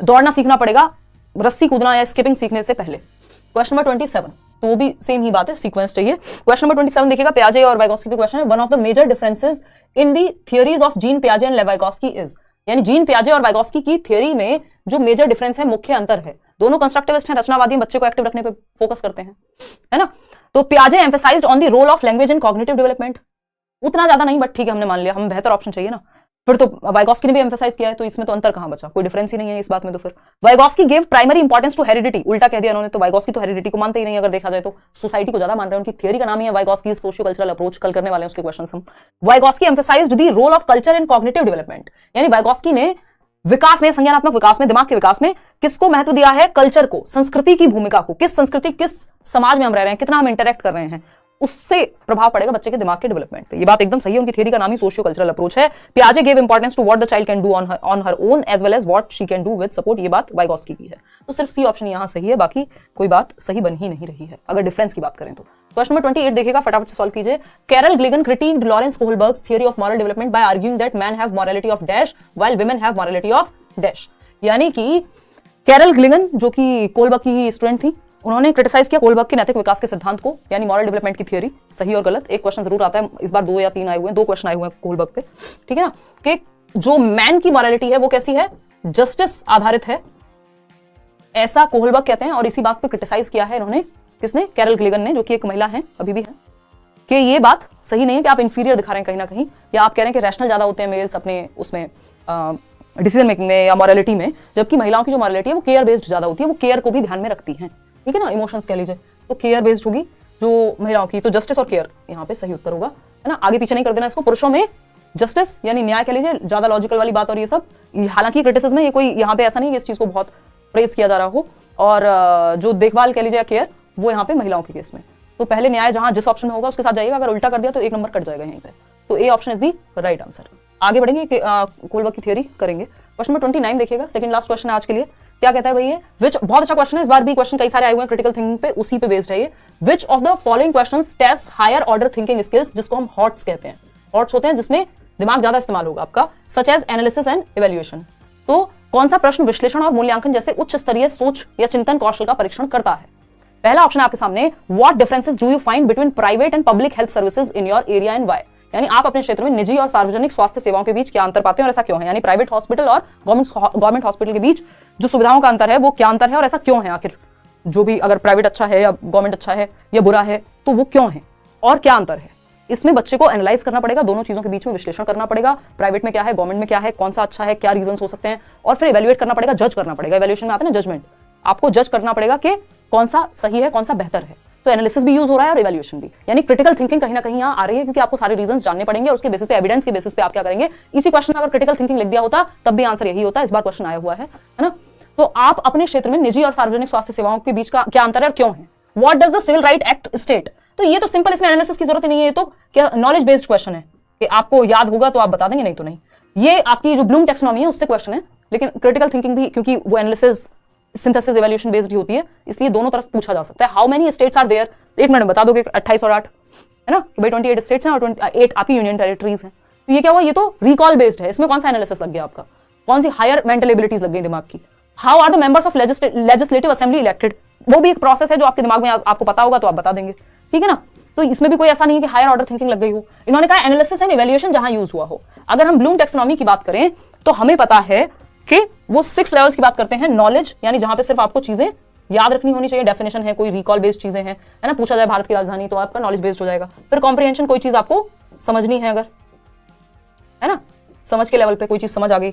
दौड़ना सीखना पड़ेगा, रस्सी कूदना या स्किपिंग सीखने से पहले। क्वेश्चन नंबर 27, तो वो भी सेम ही बात है, सीक्वेंस चाहिए। क्वेश्चन नंबर 27 देखिएगा, पियाजे और वाइगोस्की पे क्वेश्चन है। One of the major differences in the theories of Jean पियाजे एंड वाइगोस्की इज, यानी जीन पियाजे और वाइगोस्की की थियरी में जो मेजर डिफरेंस है, मुख्य अंतर है, दोनों कंस्ट्रक्टिविस्ट हैं, रचनावादी, बच्चे को एक्टिव रखने पे फोकस करते हैं, है ना। तो पियाजे emphasised on the role of language in cognitive development, उतना ज्यादा नहीं, बट ठीक है, हमने मान लिया, हमें बेहतर ऑप्शन चाहिए ना। फिर तो वाइगोस्की ने भी एम्फेसाइज किया है, तो इसमें तो अंतर कहां बचा, कोई डिफरेंस ही नहीं है इस बात में। तो फिर Vygotsky give primary importance to heredity, उल्टा कह दिया उन्होंने। तो वाइगोस्की तो हेरिडिटी को मानते ही नहीं, अगर देखा जाए तो सोसाइटी को ज्यादा मान रहे हैं। उनकी थियरी का नाम ही है वाइगोस्की सोशियो कल्चरल अप्रोच, कल करने वाले हैं उसके क्वेश्चन हम। Vygotsky emphasized the role of culture in cognitive development, यानी वाइगोस्की ने विकास में, संज्ञानात्मक विकास में, दिमाग के विकास में किसको महत्व दिया है? कल्चर को, संस्कृति की भूमिका को। किस संस्कृति, किस समाज में हम रह रहे हैं, कितना हम इंटरेक्ट कर रहे हैं, उससे प्रभाव पड़ेगा बच्चे के दिमाग के डेवलपमेंट पे। ये बात एकदम सही है, उनकी थ्योरी का नाम ही सोशियो कल्चरल अप्रोच है। पियाजे give importance to what the child can do on her own as well as what she can do with support, ये बात वाइगोस्की की है। तो सिर्फ सी ऑप्शन यहां सही है, बाकी कोई बात सही बन ही नहीं रही है अगर डिफरेंस की बात करें तो। क्वेश्चन नंबर 28 देखिएगा, फटाफट से सॉल्व कीजिए। Carol Gilligan critiqued Lawrence Kohlberg's theory of moral development by arguing that man have morality of dash while women have morality of dash, यानी कि कैरल ग्लिगन जो कि कोहलबर्ग की स्टूडेंट थी, उन्होंने क्रिटिसाइज किया कोहलबर्ग के नैतिक विकास के सिद्धांत को, यानी मॉरल डेवलपमेंट की थियरी, सही और गलत। एक क्वेश्चन जरूर आता है इस बार, 2 या 3 आए हुए हैं, 2 क्वेश्चन आए हुए हैं कोहलबर्ग पे, ठीक है ना, कि जो मैन की मॉरलिटी है वो कैसी है, जस्टिस आधारित है, ऐसा कोहलबर्ग कहते हैं। और इसी बात पे क्रिटिसाइज किया है इन्होंने, किसने? कैरल ग्लिगन ने, जो कि एक महिला है, अभी भी है, कि ये बात सही नहीं है कि आप इंफीरियर दिखा रहे हैं कहीं ना कहीं, या आप कह रहे हैं कि रैशनल ज्यादा होते हैं मेल्स अपने उसमें डिसीजन मेकिंग में या मॉरलिटी में, जबकि महिलाओं की जो मॉरलिटी है वो केयर बेस्ड ज्यादा होती है, वो केयर को भी ध्यान में रखती हैं, ठीक है ना, इमोशंस कह लीजिए, तो केयर बेस्ड होगी जो महिलाओं की। तो जस्टिस और केयर यहाँ पे सही उत्तर होगा, है ना, आगे पीछे नहीं कर देना इसको। पुरुषों में जस्टिस यानी न्याय कह लीजिए, ज्यादा लॉजिकल वाली बात और ये सब, हालांकि क्रिटिसिज्म में ये कोई यहाँ पे ऐसा नहीं है इस चीज को बहुत प्रेस किया जा रहा हो, और जो देखभाल कह लीजिए या केयर, वो यहाँ पे महिलाओं के केस में। तो पहले न्याय जहां जिस ऑप्शन में होगा उसके साथ जाइएगा, अगर उल्टा कर दिया तो 1 नंबर कट जाएगा यहीं पे। तो A option is the right answer. आगे बढ़ेंगे, कोहलबर्ग की थ्योरी करेंगे। क्वेश्चन नंबर 29 देखिएगा, सेकंड लास्ट क्वेश्चन है आज के लिए। क्या कहता है भाई ये, विच, बहुत अच्छा क्वेश्चन है, इस बार भी क्वेश्चन कई सारे आए हुए हैं क्रिटिकल थिंकिंग पे, उसी पे बेस्ड है ये। Which of the following questions test higher order thinking skills, जिसको हम हॉट्स कहते हैं। हॉट्स होते हैं जिसमें दिमाग ज्यादा इस्तेमाल होगा आपका, such as analysis and evaluation. तो कौन सा प्रश्न विश्लेषण और मूल्यांकन जैसे उच्च स्तरीय सोच या चिंतन कौशल का परीक्षण करता है? पहला ऑप्शन है आपके सामने, what differences do you find between private and public health services in your area and why, यानी आप अपने क्षेत्र में निजी और सार्वजनिक स्वास्थ्य सेवाओं के बीच क्या अंतर पाते हैं और ऐसा क्यों है, यानी प्राइवेट हॉस्पिटल और गवर्नमेंट हॉस्पिटल के बीच जो सुविधाओं का अंतर है वो क्या अंतर है और ऐसा क्यों है, आखिर जो भी अगर प्राइवेट अच्छा है या गवर्नमेंट अच्छा है या बुरा है तो वो क्यों है और क्या अंतर है। इसमें बच्चे को एनालाइज करना पड़ेगा, दोनों चीजों के बीच में विश्लेषण करना पड़ेगा, प्राइवेट में क्या है, गवर्नमेंट में क्या है, कौन सा अच्छा है, क्या रीजन हो सकते हैं, और फिर इवैल्यूएट करना पड़ेगा, जज करना पड़ेगा। इवैल्यूएशन में आता है ना जजमेंट, आपको जज करना पड़ेगा कि कौन सा सही है, कौन सा बेहतर है। तो एनालिसिस भी यूज हो रहा है और इवैल्यूएशन भी, यानी क्रिटिकल थिंकिंग कहीं ना कहीं यहाँ आ रही है, क्योंकि आपको सारे रीजंस जानने पड़ेंगे और उसके बेसिस पे, एविडेंस के बेसिस पे आप क्या करेंगे। इसी क्वेश्चन में अगर क्रिटिकल थिंकिंग लिख दिया होता तब भी आंसर यही होता, इस बार क्वेश्चन आया हुआ है ना। तो आप अपने क्षेत्र में निजी और सार्वजनिक स्वास्थ्य सेवाओं के बीच का क्या अंतर है और क्यों है। What does the civil right act state, तो ये तो सिंपल, इसमें एनालिसिस की जरूरत ही नहीं है, ये तो क्या नॉलेज बेस्ड क्वेश्चन है कि आपको याद होगा तो आप बता देंगे, नहीं तो नहीं। ये आपकी जो ब्लूम टैक्सोनॉमी है उससे क्वेश्चन है, लेकिन क्रिटिकल थिंकिंग भी, क्योंकि वो एनालिसिस सिंथेसिस इवैल्यूएशन बेस्ड होती है, इसलिए दोनों तरफ पूछा जा सकता है। How many states are there, 1 minute में बता दोगे 28 और 8, है ना, कि भाई 28 स्टेट्स हैं और 28 आपकी यूनियन टेरिटरीज हैं। तो ये क्या हुआ, ये तो रिकॉल बेस्ड है, इसमें कौन सा एनालिसिस लग गया आपका, कौन सी हायर मेंटल एबिलिटीज लग गई दिमाग की। How are the members of legislative assembly elected, वो भी एक प्रोसेस है जो आपके दिमाग में आपको पता होगा तो आप बता देंगे, ठीक है ना। तो इसमें भी कोई ऐसा नहीं है कि हायर ऑर्डर थिंकिंग लग गई हो। इन्होंने कहा एनालिसिस एंड इवैल्यूएशन जहां यूज हुआ हो। अगर हम ब्लूम टैक्सोनॉमी की बात करें तो हमें पता है कि वो 6 लेवल्स की बात करते हैं, नॉलेज यानी जहां पे सिर्फ आपको चीजें याद रखनी होनी चाहिए, डेफिनेशन है, कोई रिकॉल बेस्ड चीजें हैं, है ना, पूछा जाए भारत की राजधानी तो आपका नॉलेज बेस्ड हो जाएगा। फिर कॉम्प्रिहेंशन, कोई चीज आपको समझनी है अगर, है ना, समझ के लेवल पे कोई चीज समझ आ गई।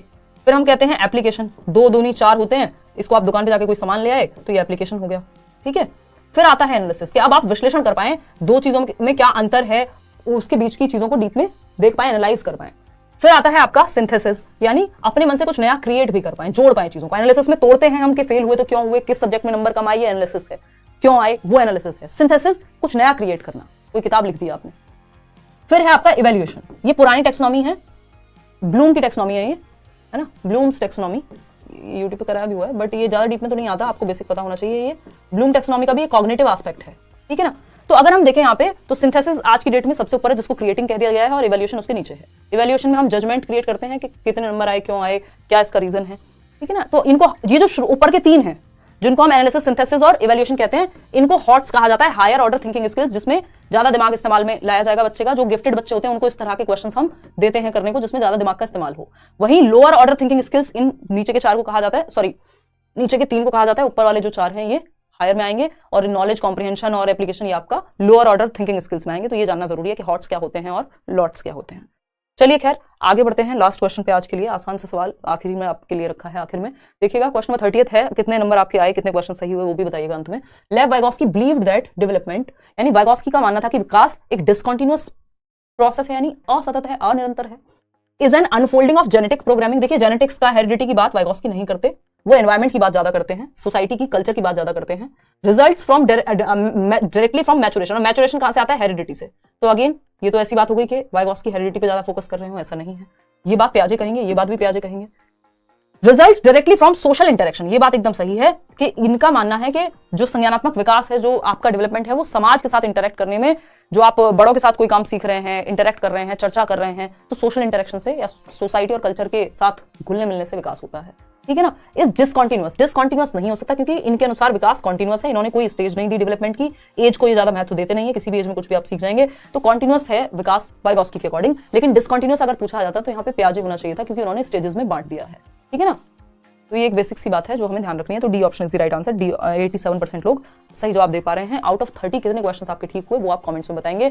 फिर हम कहते हैं एप्लीकेशन, 2 दूनी 4 होते हैं, इसको आप दुकान पे जाके कोई सामान ले आए तो ये एप्लीकेशन हो गया, ठीक है। फिर आता है एनालिसिस, कि अब आप विश्लेषण कर पाए दो चीजों में क्या अंतर है, उसके बीच की चीजों को डीप में देख पाए, एनालाइज कर पाए। फिर आता है आपका सिंथेसिस, यानी अपने मन से कुछ नया क्रिएट भी कर पाए, जोड़ पाए चीजों को। एनालिसिस में तोड़ते हैं हम कि फेल हुए तो क्यों हुए, किस सब्जेक्ट में नंबर कम आए, ये एनालिसिस है, क्यों आए वो एनालिसिस है। सिंथेसिस कुछ नया क्रिएट करना, कोई किताब लिख दी आपने। फिर है आपका इवैल्यूएशन, ये पुरानी टेक्सोनॉमी है, ब्लूम की टेक्सोनॉमी है ये, है ना, ब्लूम्स टेक्सोनॉमी, यूट्यूब पे कराया भी हुआ है, बट ये ज्यादा डीप में तो नहीं आता, आपको बेसिक पता होना चाहिए। ये ब्लूम टेक्सोनॉमी का भी एक कॉग्निटिव एस्पेक्ट है, ठीक है ना। तो अगर हम देखें यहाँ पे तो सिंथेसिस आज की डेट में सबसे ऊपर है, जिसको क्रिएटिंग कह दिया गया है, और इवैल्यूएशन उसके नीचे है। इवैल्यूएशन में हम जजमेंट क्रिएट करते हैं कि कितने नंबर आए, क्यों आए, क्या इसका रीजन है, ठीक है ना। तो इनको, ये जो ऊपर के 3 हैं जिनको हम एनालिसिस, सिंथेसिस और इवैल्यूएशन कहते हैं, इनको हॉट्स कहा जाता है, हायर ऑर्डर थिंकिंग स्किल्स, जिसमें ज्यादा दिमाग इस्तेमाल में लाया जाएगा बच्चे का। जो गिफ्टेड बच्चे होते हैं उनको इस तरह के क्वेश्चंस हम देते हैं करने को जिसमें ज्यादा दिमाग का इस्तेमाल हो। वहीं लोअर ऑर्डर थिंकिंग स्किल्स, इन नीचे के 4 को कहा जाता है, सॉरी नीचे के 3 को कहा जाता है, ऊपर वाले जो 4 हैं ये हायर में आएंगे, और नॉलेज, कॉम्प्रिहेंशन और एप्लीकेशन ये आपका लोअर ऑर्डर थिंकिंग स्किल्स में आएंगे। तो ये जानना जरूरी है कि हॉट्स क्या होते हैं और लॉट्स क्या होते हैं। चलिए खैर आगे बढ़ते हैं, लास्ट क्वेश्चन पे आज के लिए, आसान सा सवाल आखिरी में आपके लिए रखा है। आखिर में देखिएगा, क्वेश्चन नंबर 30 है, कितने नंबर आपके आए, कितने क्वेश्चन सही हुए वो भी बताइएगा अंत में। लेव वाइगोस्की बिलीव्ड दैट डेवलपमेंट, यानी वाइगोस्की का मानना था कि विकास एक डिसकंटिन्यूअस प्रोसेस है, यानी असतत है, अनिरंतर है। Is an unfolding of genetic programming, देखिए जेनेटिक्स का, हेरिडिटी की बात वाइगोस्की नहीं करते, वो एनवायरमेंट की बात ज्यादा करते हैं, सोसाइटी की, कल्चर की बात ज्यादा करते हैं। Results from directly from maturation, और मैचुरेशन कहां से आता है, हेरिडिटी से। तो अगेन ये तो ऐसी बात हो गई कि वाइगोस्की हेरिडिटी पे ज्यादा फोकस कर रहे हो, ऐसा नहीं है। ये बात पियाजे कहेंगे, ये बात भी पियाजे कहेंगे। Results directly from social interaction, ये बात एकदम सही है कि इनका मानना है कि जो संज्ञानात्मक विकास है, जो आपका डेवलपमेंट है, वो समाज के साथ इंटरेक्ट करने में, जो आप बड़ों के साथ कोई काम सीख रहे हैं, इंटरेक्ट कर रहे हैं, चर्चा कर रहे हैं, तो सोशल इंटरेक्शन से या सोसाइटी और कल्चर के साथ घुलने मिलने से विकास होता है, ठीक है ना। इस डिसकंटिन्यूअस नहीं हो सकता, क्योंकि इनके अनुसार विकास कॉन्टिन्यूअस है, इन्होंने कोई स्टेज नहीं दी डेवलपमेंट की, एज को ये ज्यादा महत्व देते नहीं है, किसी भी एज में कुछ भी आप सीख जाएंगे। तो कॉन्टिन्यूअस है विकास वाइगोस्की के अकॉर्डिंग, लेकिन डिसकंटिन्यूअस अगर पूछा जाता तो यहाँ पे पियाजे होना चाहिए था, क्योंकि उन्होंने स्टेजेस में बांट दिया है, ठीक है ना। तो ये एक बेसिक सी बात है जो हमें ध्यान रखनी है। तो D option is the right answer, D 87% लोग सही जवाब दे पा रहे हैं। आउट ऑफ 30 कितने क्वेश्चंस आपके ठीक हुए वो आप कमेंट्स में बताएंगे।